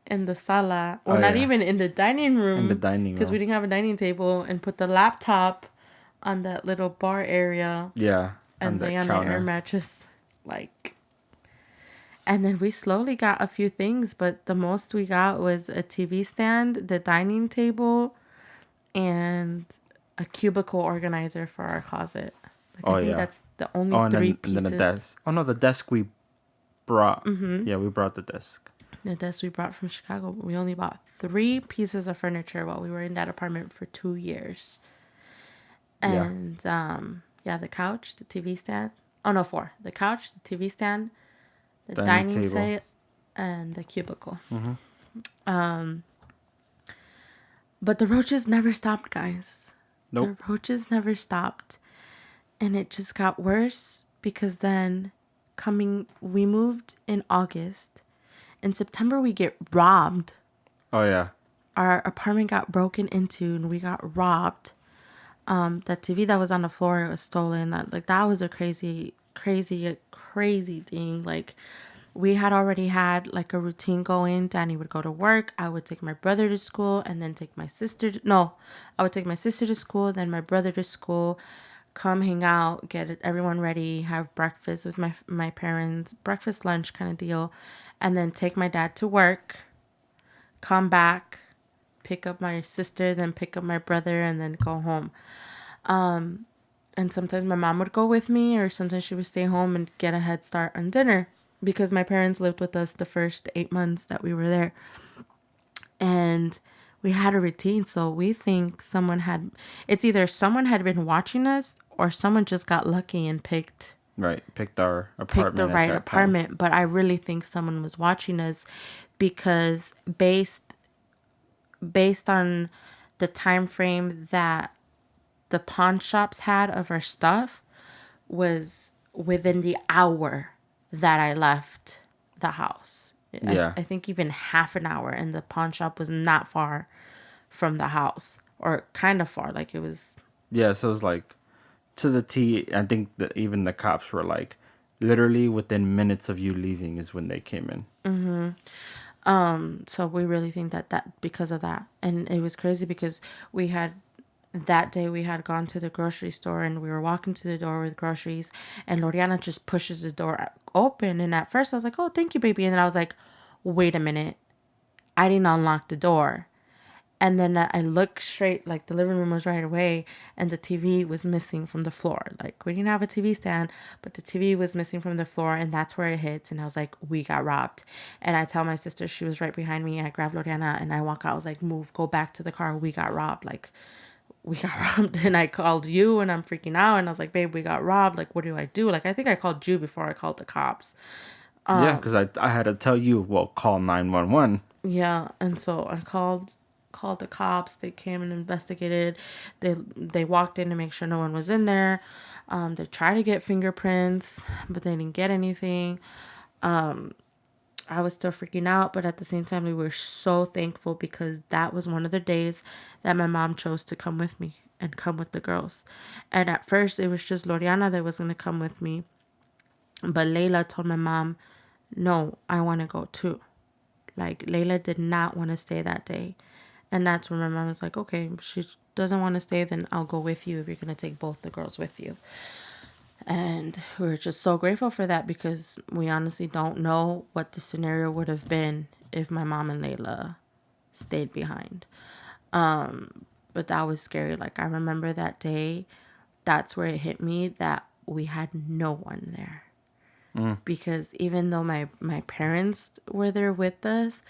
in the sala. Well, Oh, not yeah. even in the dining room. In the dining Because we room. didn't have a dining table. And put the laptop on that little bar area. Yeah. And lay on the counter. air mattress. Like. And then we slowly got a few things. But the most we got was a TV stand, the dining table, and a cubicle organizer for our closet. Like, I think that's the only three pieces. And then a desk. Oh, no, the desk we brought. Mm-hmm. Yeah, we brought the desk. The desk we brought from Chicago. We only bought 3 pieces of furniture while we were in that apartment for 2 years. And, yeah, the couch, the TV stand. Oh, no, 4. The couch, the TV stand, the dining set, and the cubicle. Mm-hmm. But the roaches never stopped, guys. Nope. The roaches never stopped. And it just got worse because then we moved in August. In September, we get robbed. Oh, yeah. Our apartment got broken into and we got robbed. That TV that was on the floor was stolen. That was a crazy thing. Like, we had already had like a routine going. Danny would go to work. I would take my brother to school and then take my sister. I would take my sister to school, then my brother to school. Come hang out, get everyone ready, have breakfast with my parents, breakfast, lunch kind of deal, and then take my dad to work, come back, pick up my sister, then pick up my brother, and then go home. And sometimes my mom would go with me, or sometimes she would stay home and get a head start on dinner because my parents lived with us the first 8 months that we were there. And we had a routine, so we think it's either someone had been watching us or someone just got lucky and picked our apartment. Picked the right apartment. Time. But I really think someone was watching us because based on the time frame that the pawn shops had of our stuff was within the hour that I left the house. Yeah. I think even half an hour, and the pawn shop was not far from the house, or kind of far. Like, it was. Yeah, so it was like to the T. I think that even the cops were like, literally within minutes of you leaving is when they came in. Mm-hmm. So we really think that because of that, and it was crazy because that day we had gone to the grocery store and we were walking to the door with groceries, and Loriana just pushes the door open. And at first I was like, "Oh, thank you, baby," and then I was like, "Wait a minute, I didn't unlock the door." And then I looked straight, like the living room was right away, and the TV was missing from the floor. Like we didn't have a TV stand, but the TV was missing from the floor, and that's where it hits. And I was like, we got robbed. And I tell my sister, she was right behind me. I grabbed Loriana and I walk out. I was like, move, go back to the car. We got robbed. Like we got robbed. And I called you, and I'm freaking out. And I was like, babe, we got robbed. Like, what do I do? Like, I think I called you before I called the cops. Yeah, because I had to tell you, well, call 911. Yeah, and so I called the cops. They came and investigated. They walked in to make sure no one was in there. They tried to get fingerprints, but they didn't get anything. I was still freaking out, but at the same time, we were so thankful because that was one of the days that my mom chose to come with me and come with the girls. And at first, it was just Loriana that was going to come with me. But Layla told my mom, no, I want to go too. Like, Layla did not want to stay that day. And that's when my mom was like, okay, she doesn't want to stay, then I'll go with you if you're going to take both the girls with you. And we were just so grateful for that because we honestly don't know what the scenario would have been if my mom and Layla stayed behind. But that was scary. Like, I remember that day, that's where it hit me that we had no one there. Because even though my parents were there with us,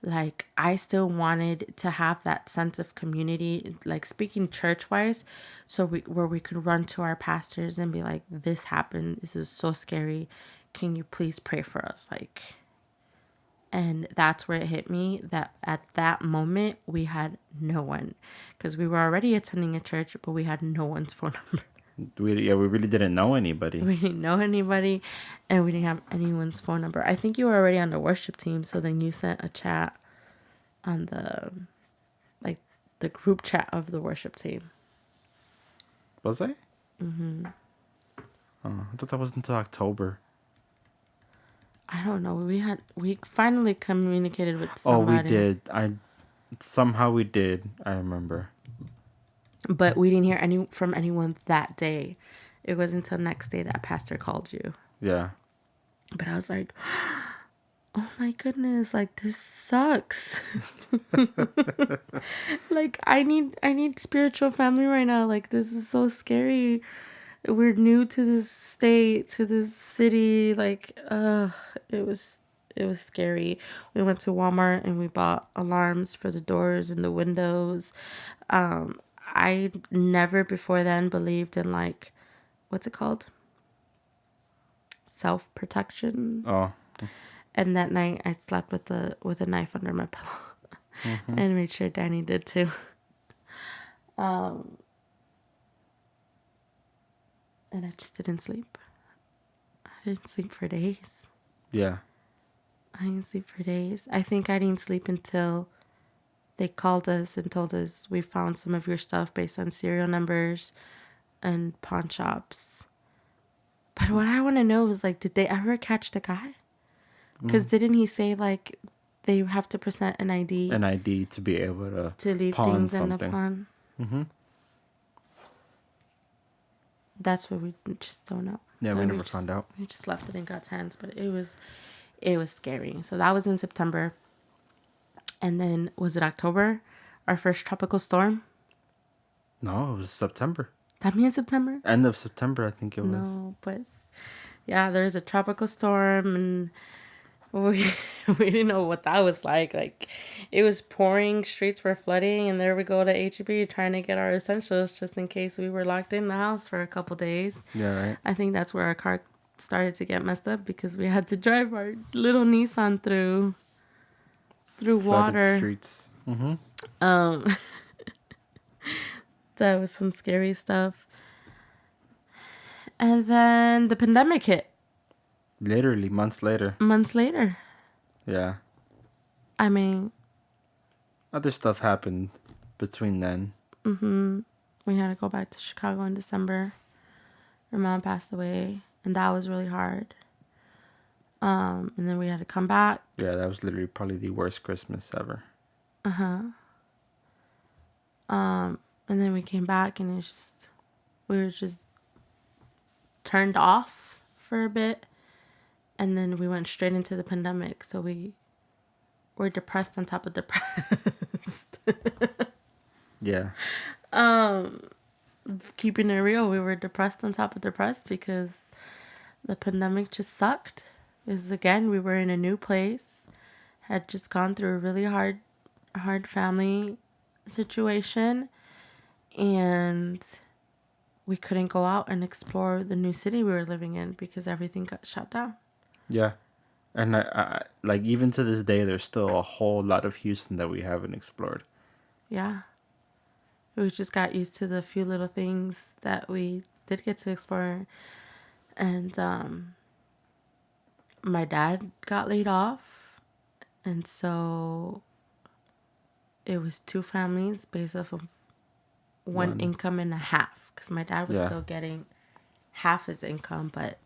like I still wanted to have that sense of community, like speaking church wise, so where we could run to our pastors and be like, this happened, this is so scary, can you please pray for us? Like, and that's where it hit me that at that moment we had no one, because we were already attending a church, but we had no one's phone number. We really didn't know anybody. We didn't know anybody, and we didn't have anyone's phone number. I think you were already on the worship team, so then you sent a chat on the group chat of the worship team. Was I? Mm-hmm. Oh, I thought that was until October. I don't know. We finally communicated with somebody. Oh, we did. Somehow we did. I remember. But we didn't hear from anyone that day. It wasn't until next day that pastor called you. Yeah. But I was like, oh my goodness, like this sucks. Like I need spiritual family right now. Like this is so scary. We're new to this state, to this city. Like, it was scary. We went to Walmart and we bought alarms for the doors and the windows. I never before then believed in like, what's it called? Self-protection. Oh. And that night I slept with a knife under my pillow. And made sure Danny did too. And I just didn't sleep. I didn't sleep for days. Yeah. I didn't sleep for days. I think I didn't sleep until they called us and told us we found some of your stuff based on serial numbers and pawn shops. But what I want to know is, like, did they ever catch the guy? Because didn't he say, like, they have to present an ID? An ID to be able to leave pawn things something. in the pawn? Mm-hmm. That's what we just don't know. Yeah, But we never found out. We just left it in God's hands, but it was scary. So that was in September. And then, was it October? Our first tropical storm? No, it was September. That means September? End of September, I think it was. No, but yeah, there's a tropical storm, and we didn't know what that was like. Like, it was pouring, streets were flooding, and there we go to HEB trying to get our essentials just in case we were locked in the house for a couple days. Yeah, right. I think that's where our car started to get messed up because we had to drive our little Nissan through Flooded water. streets. Mm-hmm. That was some scary stuff. And then the pandemic hit. Literally months later. Months later. Yeah. I mean, Other stuff happened between then. we had to go back to Chicago in December. Her mom passed away, and that was really hard. And then we had to come back. Yeah, that was literally probably the worst Christmas ever. And then we came back, and we were just turned off for a bit. And then we went straight into the pandemic. So we were depressed on top of depressed. Yeah. Keeping it real, we were depressed on top of depressed because the pandemic just sucked. Because again, we were in a new place, had just gone through a really hard family situation, and we couldn't go out and explore the new city we were living in because everything got shut down. Yeah. And I like even to this day, there's still a whole lot of Houston that we haven't explored. Yeah. We just got used to the few little things that we did get to explore. And my dad got laid off. And so it was two families based off of one One. income and a half. Because my dad was Yeah. still getting half his income, but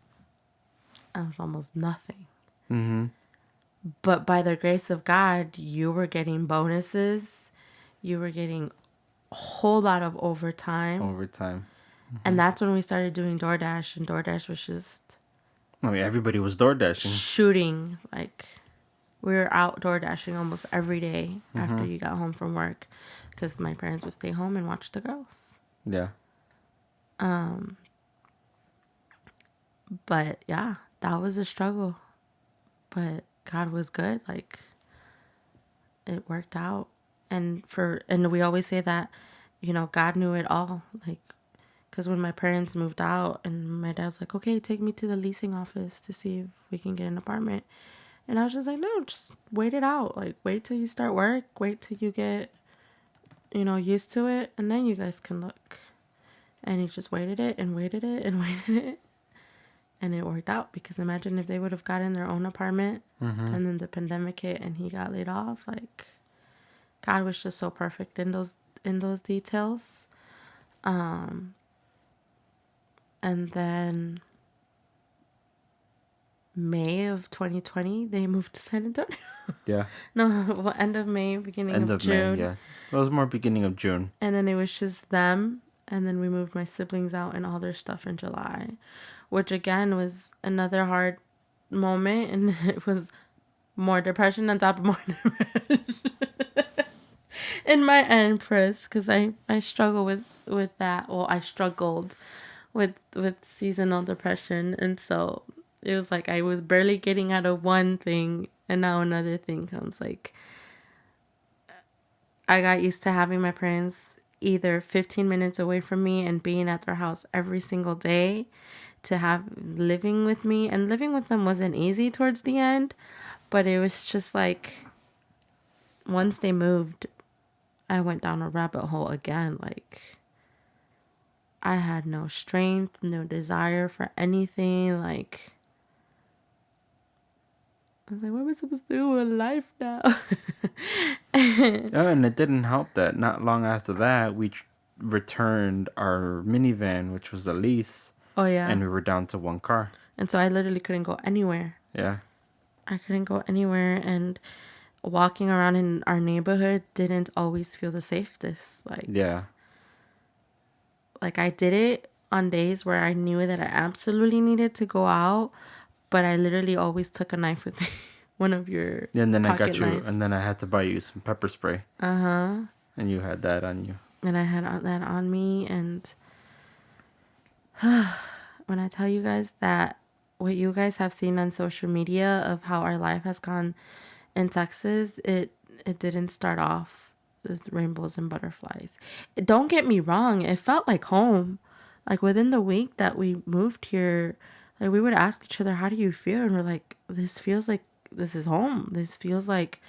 it was almost nothing. Mm-hmm. But by the grace of God, you were getting bonuses. You were getting a whole lot of overtime. Overtime. And that's when we started doing DoorDash. And DoorDash was just I mean, everybody was door dashing. shooting. Like, we were out DoorDashing almost every day after you got home from work. Because my parents would stay home and watch the girls. Yeah. But yeah, that was a struggle. But God was good. Like, it worked out. And we always say that, God knew it all. Like, because when my parents moved out and my dad's like, okay, take me to the leasing office to see if we can get an apartment. And I was just like, no, just wait it out. Like, wait till you start work. Wait till you get, used to it. And then you guys can look. And he just waited it and waited it and waited it. And it worked out because imagine if they would have gotten their own apartment and then the pandemic hit and he got laid off. Like, God was just so perfect in those details. And then May of 2020, they moved to San Antonio. Yeah. No, well, end of May, beginning End of of June. May, yeah. It was more beginning of June. And then it was just them. And then we moved my siblings out and all their stuff in July, which again was another hard moment. And it was more depression on top of more depression. In my end, Chris, because I struggle with that. Well, I struggled with seasonal depression, and so it was like I was barely getting out of one thing, and now another thing comes. Like, I got used to having my parents either 15 minutes away from me and being at their house every single day, to have living with me, and living with them wasn't easy towards the end, but it was just like once they moved, I went down a rabbit hole again. Like, I had no strength, no desire for anything. Like, I was like, what am I supposed to do with life now? Oh, and it didn't help that not long after that, we returned our minivan, which was a lease, Oh, yeah. and we were down to one car. And so I literally couldn't go anywhere. Yeah. I couldn't go anywhere. And walking around in our neighborhood didn't always feel the safest. Yeah. Like, I did it on days where I knew that I absolutely needed to go out, but I literally always took a knife with me. One of your And then I got pocket you, knives. and then I had to buy you some pepper spray. Uh-huh. And you had that on you. And I had that on me. And when I tell you guys that what you guys have seen on social media of how our life has gone in Texas, it didn't start off with rainbows and butterflies. Don't get me wrong, it felt like home. Like, within the week that we moved here, like, we would ask each other, how do you feel? And we're like, this feels like this is home. This feels like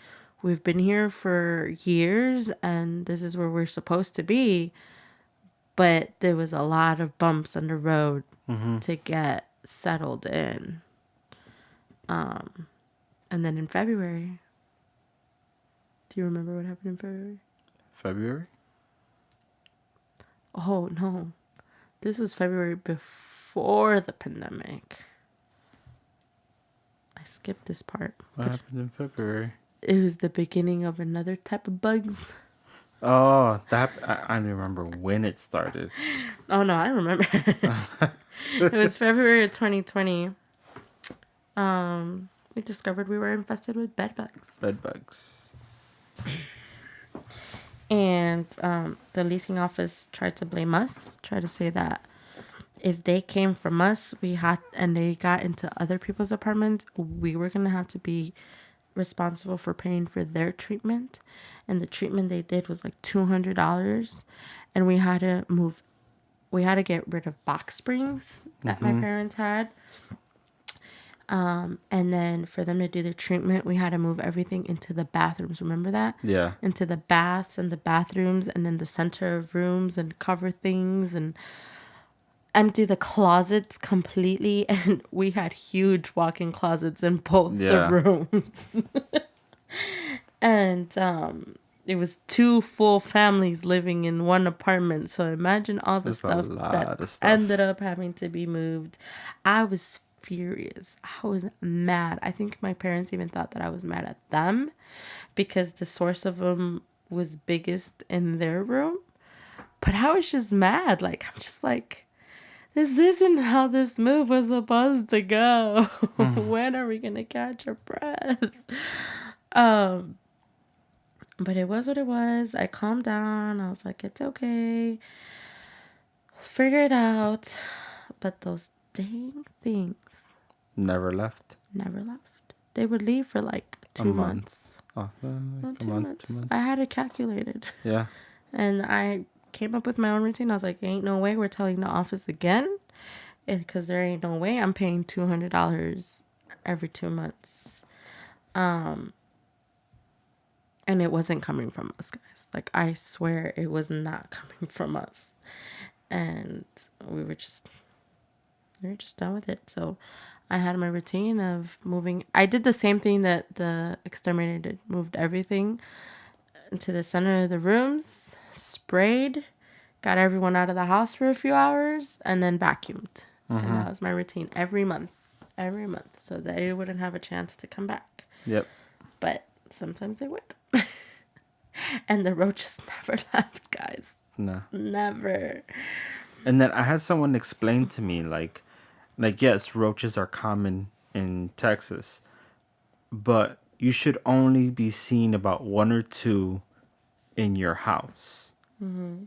we've been here for years and this is where we're supposed to be. But there was a lot of bumps on the road to get settled in. And then in February, do you remember what happened in February? February? Oh, no. This was February before the pandemic. I skipped this part. What happened in February? It was the beginning of another type of bugs. Oh, that I don't remember when it started. Oh, no, I remember. It was February of 2020. We discovered we were infested with bed bugs. Bed bugs. And the leasing office tried to blame us, tried to say that if they came from us, we had, and they got into other people's apartments, we were gonna have to be responsible for paying for their treatment. And the treatment they did was like $200, and we had to get rid of box springs that my parents had. And then for them to do the treatment, we had to move everything into the bathrooms. Remember that? Yeah. Into the baths and the bathrooms, and then the center of rooms, and cover things and empty the closets completely. And we had huge walk-in closets in both the Yeah. rooms. And it was two full families living in one apartment. So imagine all the That's a stuff lot that of stuff. ended up having to be moved. I was furious. I was mad. I think my parents even thought that I was mad at them because the source of them was biggest in their room. But I was just mad. Like, I'm just like, this isn't how this move was supposed to go. When are we gonna catch our breath? But it was what it was. I calmed down. I was like, it's okay. Figure it out. But those dang things Never left. never left. They would leave for like A 2 month. months. Oh, No, like a 2 month, months. 2 months. I had it calculated. Yeah. And I came up with my own routine. I was like, ain't no way we're telling the office again. Because there ain't no way I'm paying $200 every 2 months. And it wasn't coming from us, guys. Like, I swear it was not coming from us. And we were just done with it. So I had my routine of moving. I did the same thing that the exterminator did. Moved everything into the center of the rooms, sprayed, got everyone out of the house for a few hours, and then vacuumed. And that was my routine every month. Every month. So they wouldn't have a chance to come back. Yep. But sometimes they would. And the roaches never left, guys. No. Never. And then I had someone explain to me like yes, roaches are common in Texas, but you should only be seeing about one or two in your house.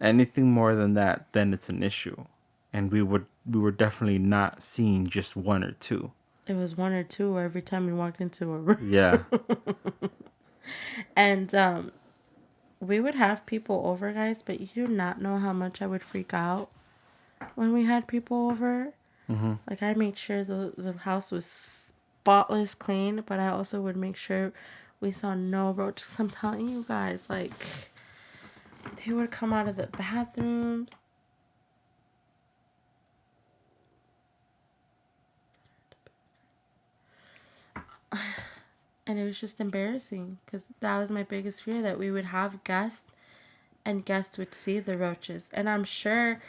Anything more than that, then it's an issue. And we were definitely not seeing just one or two. It was one or two every time we walked into a room. Yeah. And we would have people over, guys, but you do not know how much I would freak out when we had people over. Like, I made sure the house was spotless clean, but I also would make sure we saw no roaches. I'm telling you guys, like, they would come out of the bathroom. And it was just embarrassing because that was my biggest fear, that we would have guests and guests would see the roaches. And I'm sure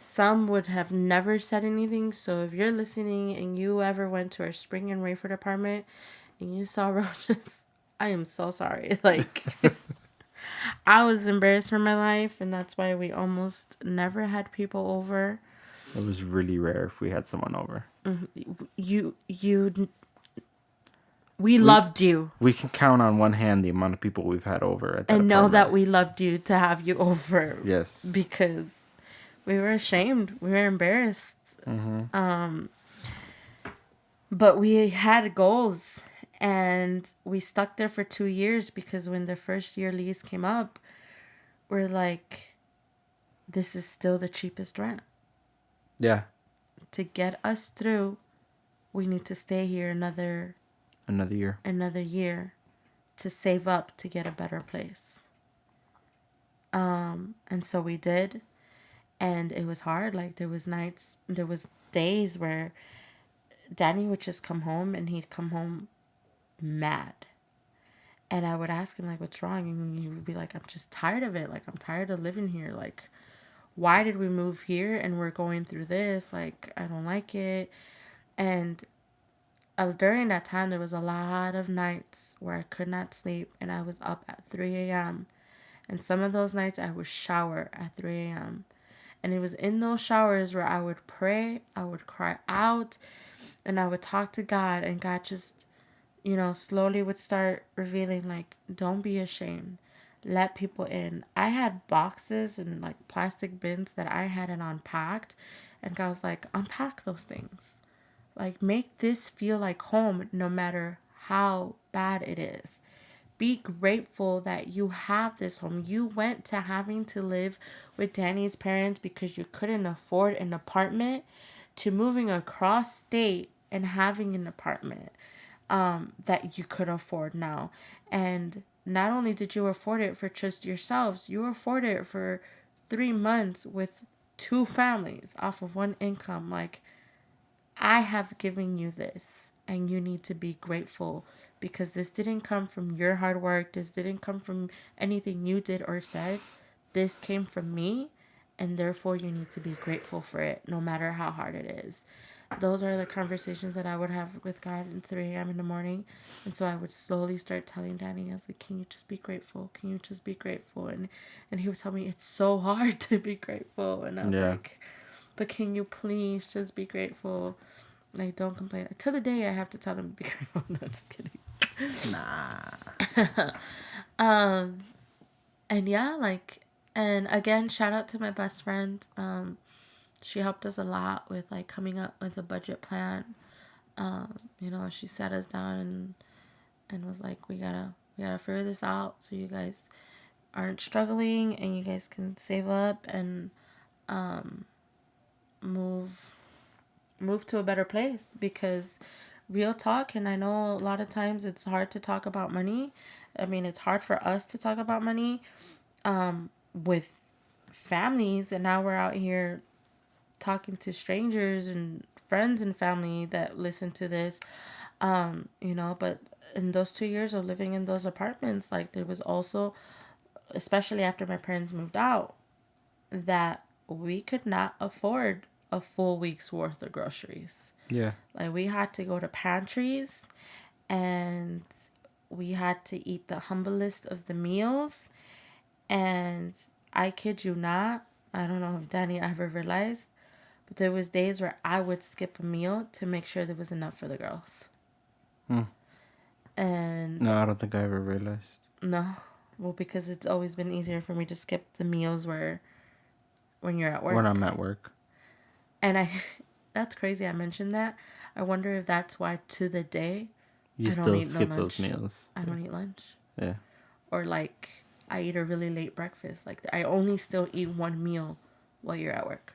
some would have never said anything. So if you're listening and you ever went to our Spring and Rayford apartment and you saw roaches, I am so sorry. Like, I was embarrassed for my life, and that's why we almost never had people over. It was really rare if we had someone over. We loved you. We can count on one hand the amount of people we've had over at that And know that apartment. we loved you to have you over. Yes. Because we were ashamed. We were embarrassed. But we had goals. And we stuck there for 2 years because when the first year lease came up, we're like, this is still the cheapest rent. Yeah. To get us through, we need to stay here another year to save up to get a better place. And so we did. And it was hard. Like, there was days where Danny would just come home and he'd come home mad. And I would ask him, like, what's wrong? And he would be like, I'm just tired of it. Like, I'm tired of living here. Like, why did we move here and we're going through this? Like, I don't like it. And during that time, there was a lot of nights where I could not sleep and I was up at 3 a.m. And some of those nights I would shower at 3 a.m. And it was in those showers where I would pray, I would cry out, and I would talk to God. And God just, slowly would start revealing, like, don't be ashamed. let people in. I had boxes and like plastic bins that I hadn't unpacked, and I was like, unpack those things. Like, make this feel like home no matter how bad it is. Be grateful that you have this home. You went to having to live with Danny's parents because you couldn't afford an apartment to moving across state and having an apartment that you could afford now. And not only did you afford it for just yourselves, you afforded it for 3 months with two families off of one income. Like, I have given you this, and you need to be grateful because this didn't come from your hard work. This didn't come from anything you did or said. This came from me, and therefore you need to be grateful for it, no matter how hard it is. Those are the conversations that I would have with God at 3 a.m. in the morning. And so I would slowly start telling Danny, I was like, can you just be grateful? Can you just be grateful? And he would tell me, it's so hard to be grateful. And I was Yeah. like, but can you please just be grateful? Like, don't complain. To the day I have to tell him to be grateful. No, just kidding. Nah. And yeah, like, and again, shout out to my best friend. She helped us a lot with like coming up with a budget plan. She sat us down and was like, we gotta figure this out so you guys aren't struggling and you guys can save up and move to a better place. Because real talk, and I know a lot of times it's hard to talk about money. I mean, it's hard for us to talk about money with families, and now we're out here talking to strangers and friends and family that listen to this. But in those 2 years of living in those apartments, like, there was also, especially after my parents moved out, that we could not afford a full week's worth of groceries. Yeah. Like, we had to go to pantries, and we had to eat the humblest of the meals. And I kid you not, I don't know if Danny ever realized, but there was days where I would skip a meal to make sure there was enough for the girls. And No, I don't think I ever realized. no, well, because it's always been easier for me to skip the meals when you're at work. When I'm at work. And that's crazy. I mentioned that. I wonder if that's why to the day You I don't still eat no skip lunch. those meals. I don't eat lunch. Yeah. Or like I eat a really late breakfast. Like, I only still eat one meal while you're at work.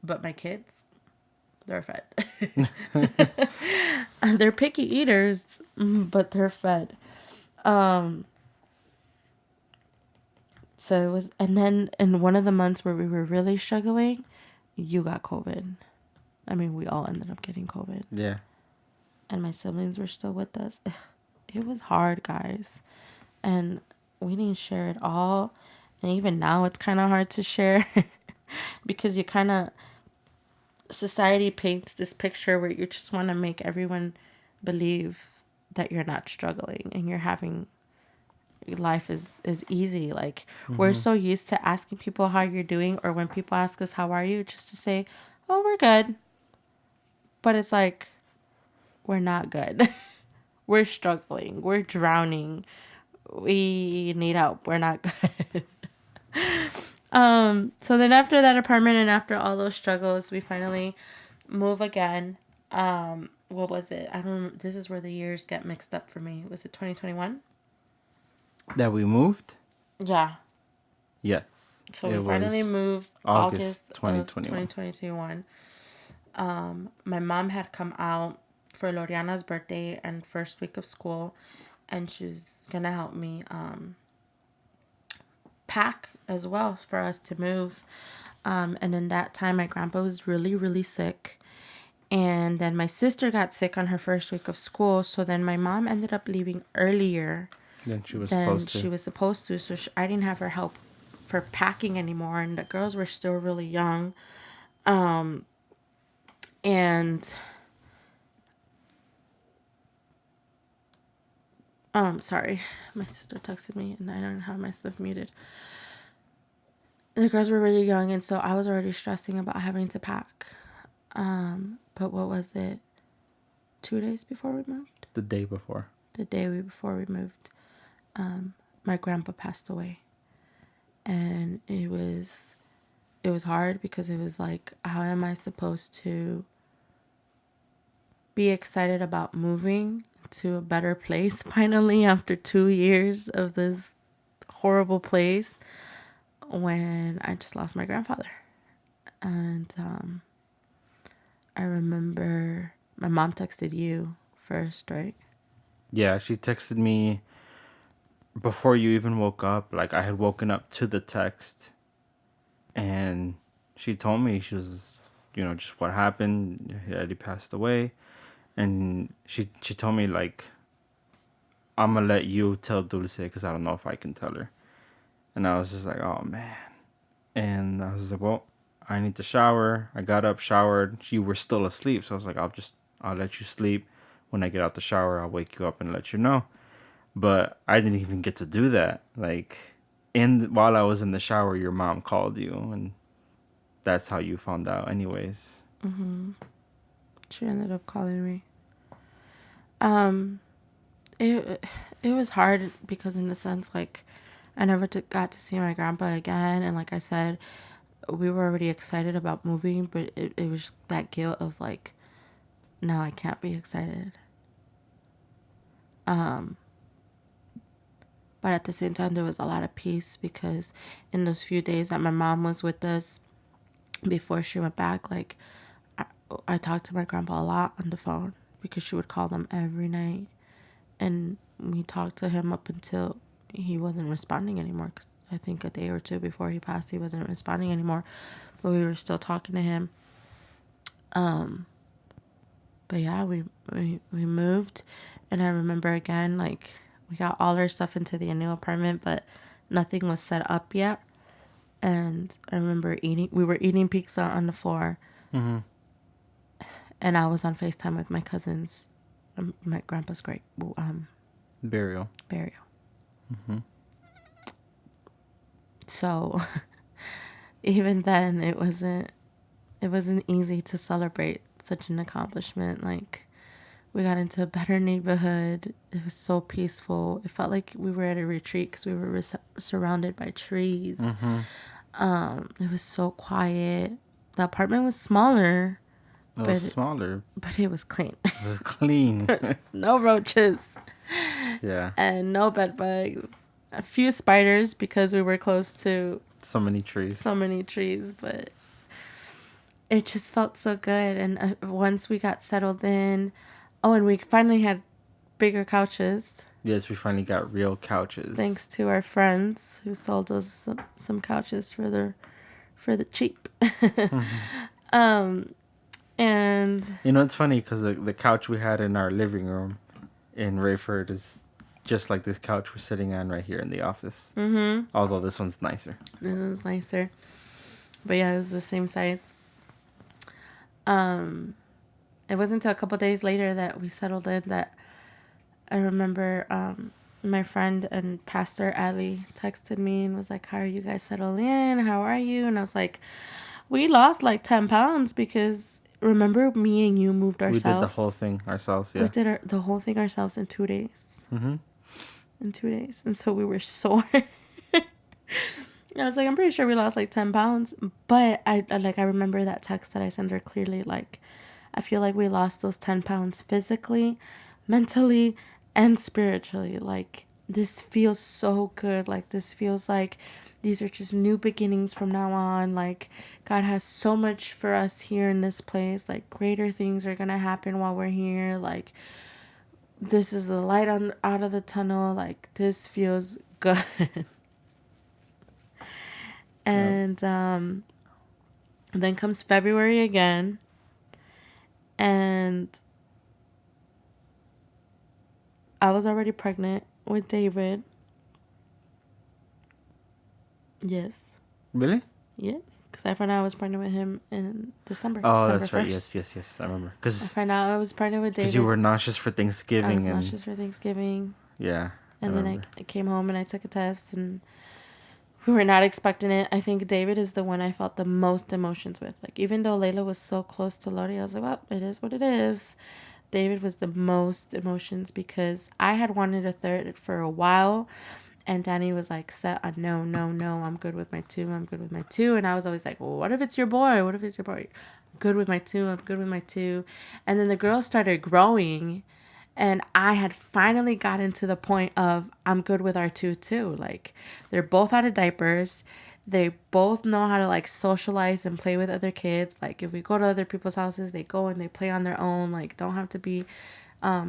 But my kids, they're fed. They're picky eaters, but they're fed. So it was, and then in one of the months where we were really struggling, you got COVID. I mean, we all ended up getting COVID. Yeah. And my siblings were still with us. It was hard, guys. And we didn't share it all. And even now it's kind of hard to share because you kind of, society paints this picture where you just want to make everyone believe that you're not struggling and you're having, life is easy. Like, we're so used to asking people how you're doing, or when people ask us how are you, just to say, oh, we're good. But it's like, we're not good. We're struggling, we're drowning, we need help, we're not good. So then after that apartment and after all those struggles, we finally move again. What was it? I don't, this is where the years get mixed up for me. Was it 2021? That we moved? Yeah. Yes. So It we finally was moved August August 2021. of 2021. My mom had come out for Loriana's birthday and first week of school, and she was gonna help me pack as well for us to move. And in that time, my grandpa was really, really sick. And then my sister got sick on her first week of school. So then my mom ended up leaving earlier Then she was than supposed to. she was supposed to. So I didn't have her help for packing anymore. And the girls were still really young. And sorry, my sister texted me and I don't have my stuff muted. The girls were really young, and so I was already stressing about having to pack. But what was it? 2 days before we moved? The day before. The day before we moved. my grandpa passed away. And it was hard because it was like, how am I supposed to be excited about moving to a better place finally after 2 years of this horrible place when I just lost my grandfather? And I remember my mom texted you first, right? Yeah, she texted me before you even woke up. Like, I had woken up to the text, and she told me, she was, just what happened. He already passed away. And she told me, like, I'm gonna let you tell Dulce because I don't know if I can tell her. And I was just like, oh man. And I was like, well, I need to shower. I got up, showered. You were still asleep, so I was like, I'll let you sleep. When I get out the shower, I'll wake you up and let you know. But I didn't even get to do that. Like, while I was in the shower, your mom called you, and that's how you found out, anyways. She ended up calling me. Um, it was hard because in the sense, like, I never got to see my grandpa again, and like I said, we were already excited about moving, but it was that guilt of like, now I can't be excited. But at the same time, there was a lot of peace because in those few days that my mom was with us before she went back, like, I talked to my grandpa a lot on the phone because she would call them every night. And we talked to him up until he wasn't responding anymore. Because I think a day or two before he passed, he wasn't responding anymore. But we were still talking to him. But yeah, we moved. And I remember again, like, we got all our stuff into the new apartment, but nothing was set up yet. And I remember we were eating pizza on the floor. Mm-hmm. And I was on FaceTime with my cousins, my grandpa's Burial. Mm-hmm. So even then, it wasn't easy to celebrate such an accomplishment. Like, we got into a better neighborhood. It was so peaceful. It felt like we were at a retreat because we were surrounded by trees. Mm-hmm. It was so quiet. The apartment was smaller, It was smaller. but it was clean. It was clean. No roaches. Yeah. And no bed bugs. A few spiders because we were close to So many trees. But it just felt so good. And once we got settled in, and we finally had bigger couches. Yes, we finally got real couches. Thanks to our friends who sold us some couches for the cheap. Mm-hmm. And It's funny because the couch we had in our living room in Rayford is just like this couch we're sitting on right here in the office. Mm-hmm. Although this one's nicer. This one's nicer. But yeah, it was the same size. It wasn't until a couple days later that we settled in that I remember my friend and Pastor Ali texted me and was like, how are you guys settled in? How are you? And I was like, we lost like 10 pounds because remember me and you moved ourselves? We did the whole thing ourselves, yeah. We did the whole thing ourselves in 2 days. Mm-hmm. In 2 days. And so we were sore. I was like, I'm pretty sure we lost like 10 pounds. But I remember that text that I sent her clearly. Like, I feel like we lost those 10 pounds physically, mentally, and spiritually. Like, this feels so good. Like, this feels like these are just new beginnings from now on. Like, God has so much for us here in this place. Like, greater things are going to happen while we're here. Like, this is the light out of the tunnel. Like, this feels good. And then comes February again. And I was already pregnant with David. Yes. Really? Yes. Because I found out I was pregnant with him in December. Oh, December that's right. 1st. Yes. I remember. I found out I was pregnant with David. Because you were nauseous for Thanksgiving. I was nauseous for Thanksgiving. Yeah. And then I came home and I took a test and we were not expecting it. I think David is the one I felt the most emotions with. Like, even though Layla was so close to Lori, I was like, well, it is what it is. David was the most emotions because I had wanted a third for a while. And Danny was like set on no, no, no. I'm good with my two. I'm good with my two. And I was always like, well, what if it's your boy? What if it's your boy? I'm good with my two. I'm good with my two. And then the girls started growing. And I had finally gotten to the point of I'm good with our two too. Like they're both out of diapers. They both know how to like socialize and play with other kids. Like if we go to other people's houses, they go and they play on their own. Like don't have to be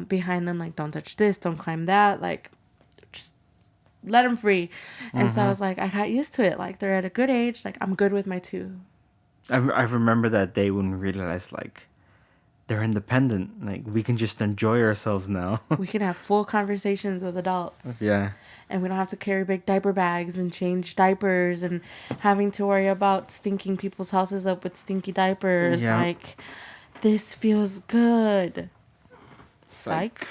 behind them. Like don't touch this, don't climb that. Like let them free. And so I was like, I got used to it. Like they're at a good age. Like I'm good with my two. I remember that day when we realized like they're independent. Like we can just enjoy ourselves now. We can have full conversations with adults. Yeah. And we don't have to carry big diaper bags and change diapers and having to worry about stinking people's houses up with stinky diapers. Yeah. Like this feels good. Psych.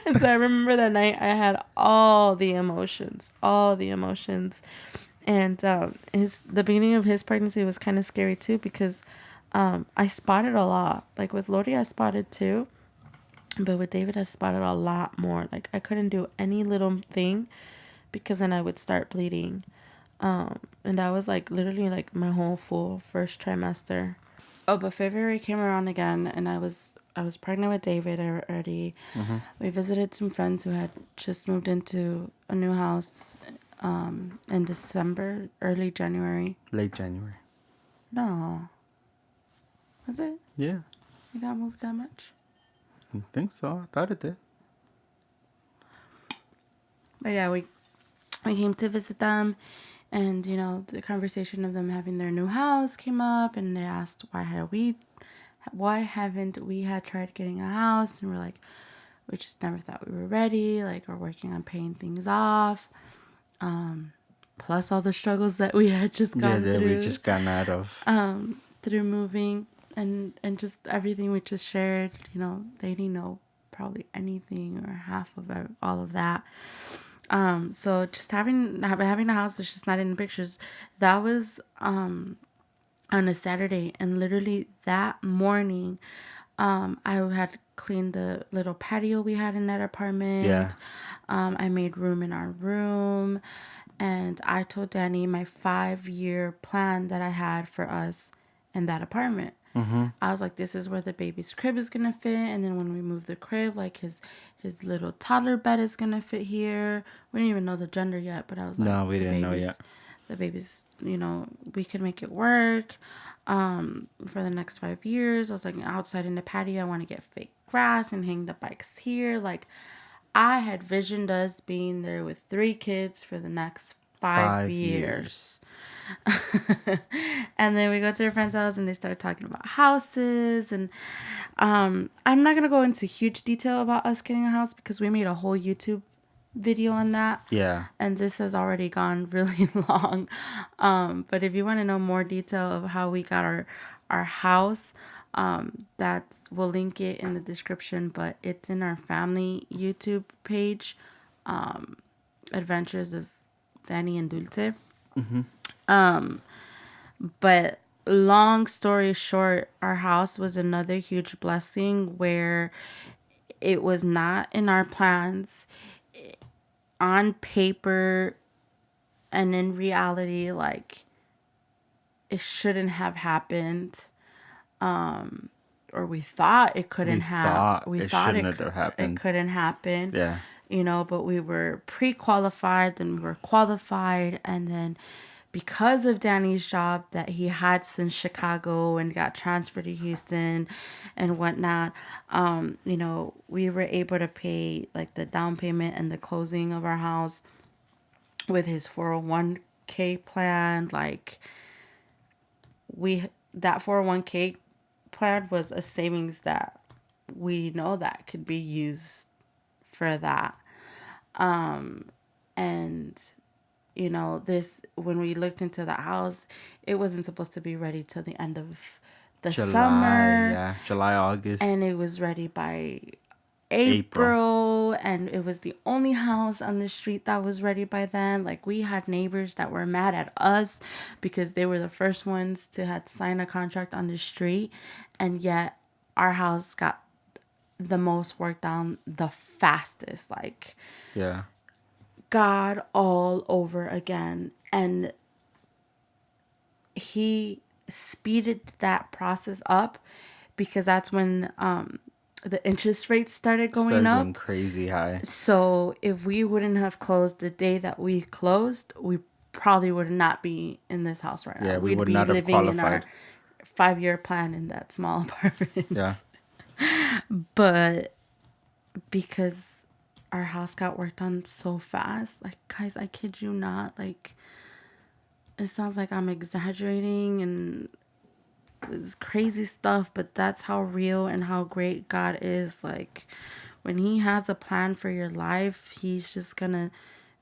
And so I remember that night I had all the emotions. And the beginning of his pregnancy was kind of scary too because I spotted a lot. Like with Lodi, I spotted too. But with David, I spotted a lot more. Like I couldn't do any little thing because then I would start bleeding. And that was like literally like my whole full first trimester. Oh, but February came around again, and I was pregnant with David already. We visited some friends who had just moved into a new house in December, early January. Late January. No. Was it? Yeah. You got moved that much? I think so. I thought it did. But yeah, we came to visit them, and you know the conversation of them having their new house came up, and they asked why haven't we had tried getting a house, and we're like, we just never thought we were ready. Like we're working on paying things off, plus all the struggles that we had just gone that through. we just gotten out of. Through moving and just everything we just shared. You know, they didn't know probably anything or half of all of that. So just having a house was just not in the pictures. That was on a Saturday, and literally that morning, I had cleaned the little patio we had in that apartment. Yeah. I made room in our room, and I told Danny my 5-year plan that I had for us in that apartment. I was like, this is where the baby's crib is gonna fit, and then when we move the crib, like his little toddler bed is gonna fit here. We didn't even know the gender yet, but I was like, No, we didn't know yet. The baby's, you know, we could make it work. For the next 5 years, I was like, outside in the patio, I want to get fake grass and hang the bikes here. Like, I had visioned us being there with 3 kids for the next 5 years. And then we go to a friend's house and they start talking about houses, and I'm not gonna go into huge detail about us getting a house because we made a whole YouTube video on that. Yeah. And this has already gone really long. But if you want to know more detail of how we got our house, we'll link it in the description, but it's in our family YouTube page, Adventures of Danny and Dulce. But long story short, our house was another huge blessing where it was not in our plans. On paper and in reality, like it shouldn't have happened, or we thought it couldn't happen. We thought it couldn't happen. Yeah. You know, but we were pre-qualified, then we were qualified, and then because of Danny's job that he had since Chicago and got transferred to Houston and whatnot, you know, we were able to pay like the down payment and the closing of our house with his 401k plan. Like that 401k plan was a savings that we know that could be used for that. And you know, when we looked into the house, it wasn't supposed to be ready till the end of the summer. Yeah, July, August. And it was ready by April. And it was the only house on the street that was ready by then. Like, we had neighbors that were mad at us because they were the first ones to have signed a contract on the street. And yet our house got the most work done the fastest. Like, Yeah. God all over again. And he speeded that process up because that's when the interest rates started going Started going up. crazy high. So if we wouldn't have closed the day that we closed, we probably would not be in this house right now. Yeah, we We'd would be not have living in our qualified. 5-year plan in that small apartment. Yeah. But because our house got worked on so fast, like, guys, I kid you not, like, it sounds like I'm exaggerating and it's crazy stuff, but that's how real and how great God is. Like, when he has a plan for your life, he's just gonna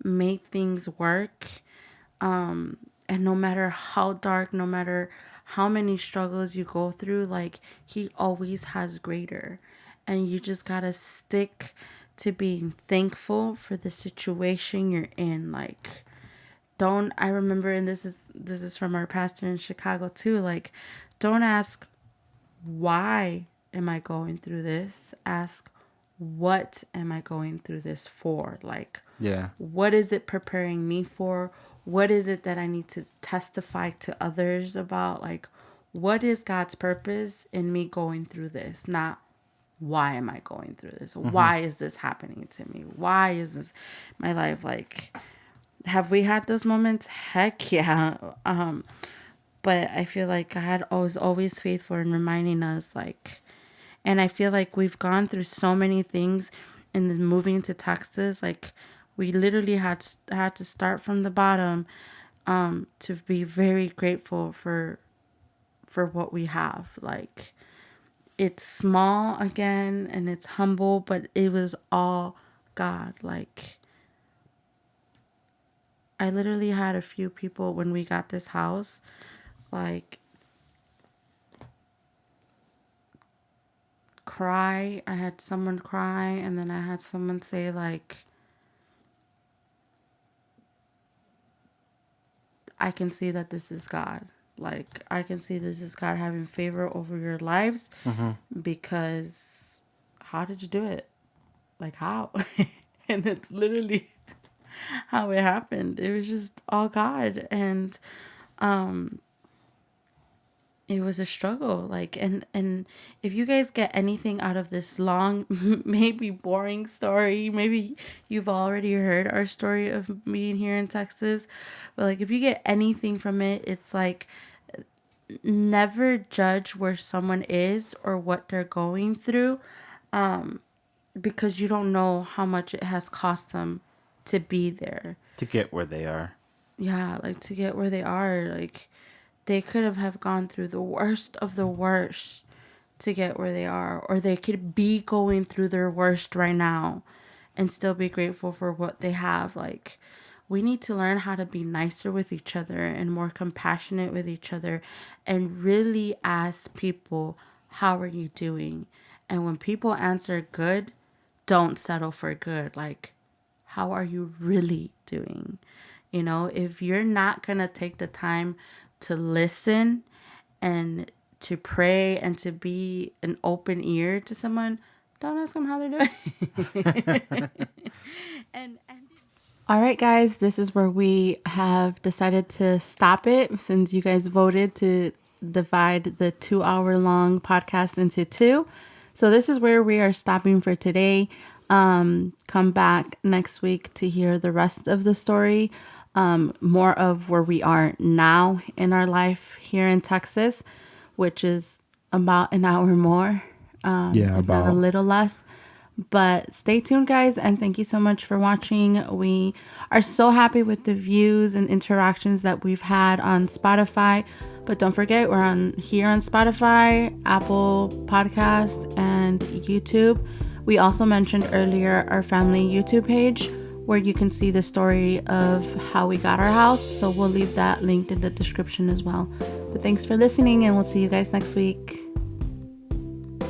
make things work. And no matter how dark, no matter how many struggles you go through, like, he always has greater. And you just gotta stick to being thankful for the situation you're in. Like, don't, I remember, and this is from our pastor in Chicago too, like, don't ask why am I going through this? Ask, what am I going through this for? Like, Yeah. what is it preparing me for? What is it that I need to testify to others about? Like, what is God's purpose in me going through this? Not why am I going through this? Why is this happening to me? Why is this my life? Like, have we had those moments? Heck yeah. But I feel like God was always faithful in reminding us, like, and I feel like we've gone through so many things in the moving to Texas. Like, we literally had to start from the bottom, to be very grateful for what we have. Like, it's small again and it's humble, but it was all God. Like, I literally had a few people when we got this house, like, cry. I had someone cry, and then I had someone say, like, I can see that this is God. Like, I can see this is God having favor over your lives, because how did you do it? Like, how? And it's literally how it happened. It was just all God. And it was a struggle. Like, and if you guys get anything out of this long, maybe boring story, maybe you've already heard our story of being here in Texas, but, like, if you get anything from it, it's like, never judge where someone is or what they're going through, because you don't know how much it has cost them to be there. To get where they are. Yeah, like, to get where they are. Like, they could have gone through the worst of the worst to get where they are, or they could be going through their worst right now and still be grateful for what they have. Like, we need to learn how to be nicer with each other and more compassionate with each other, and really ask people, how are you doing? And when people answer good, don't settle for good. Like, how are you really doing? You know, if you're not going to take the time to listen and to pray and to be an open ear to someone, don't ask them how they're doing. and all right, guys, this is where we have decided to stop it, since you guys voted to divide the 2-hour long podcast into two. So this is where we are stopping for today. Come back next week to hear the rest of the story, more of where we are now in our life here in Texas, which is about an hour more, if not a little less. But stay tuned, guys, and thank you so much for watching. We are so happy with the views and interactions that we've had on Spotify. But don't forget, we're on Spotify, Apple Podcast, and YouTube. We also mentioned earlier our family YouTube page, where you can see the story of how we got our house. So we'll leave that linked in the description as well. But thanks for listening, and we'll see you guys next week.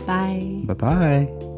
Bye. Bye-bye.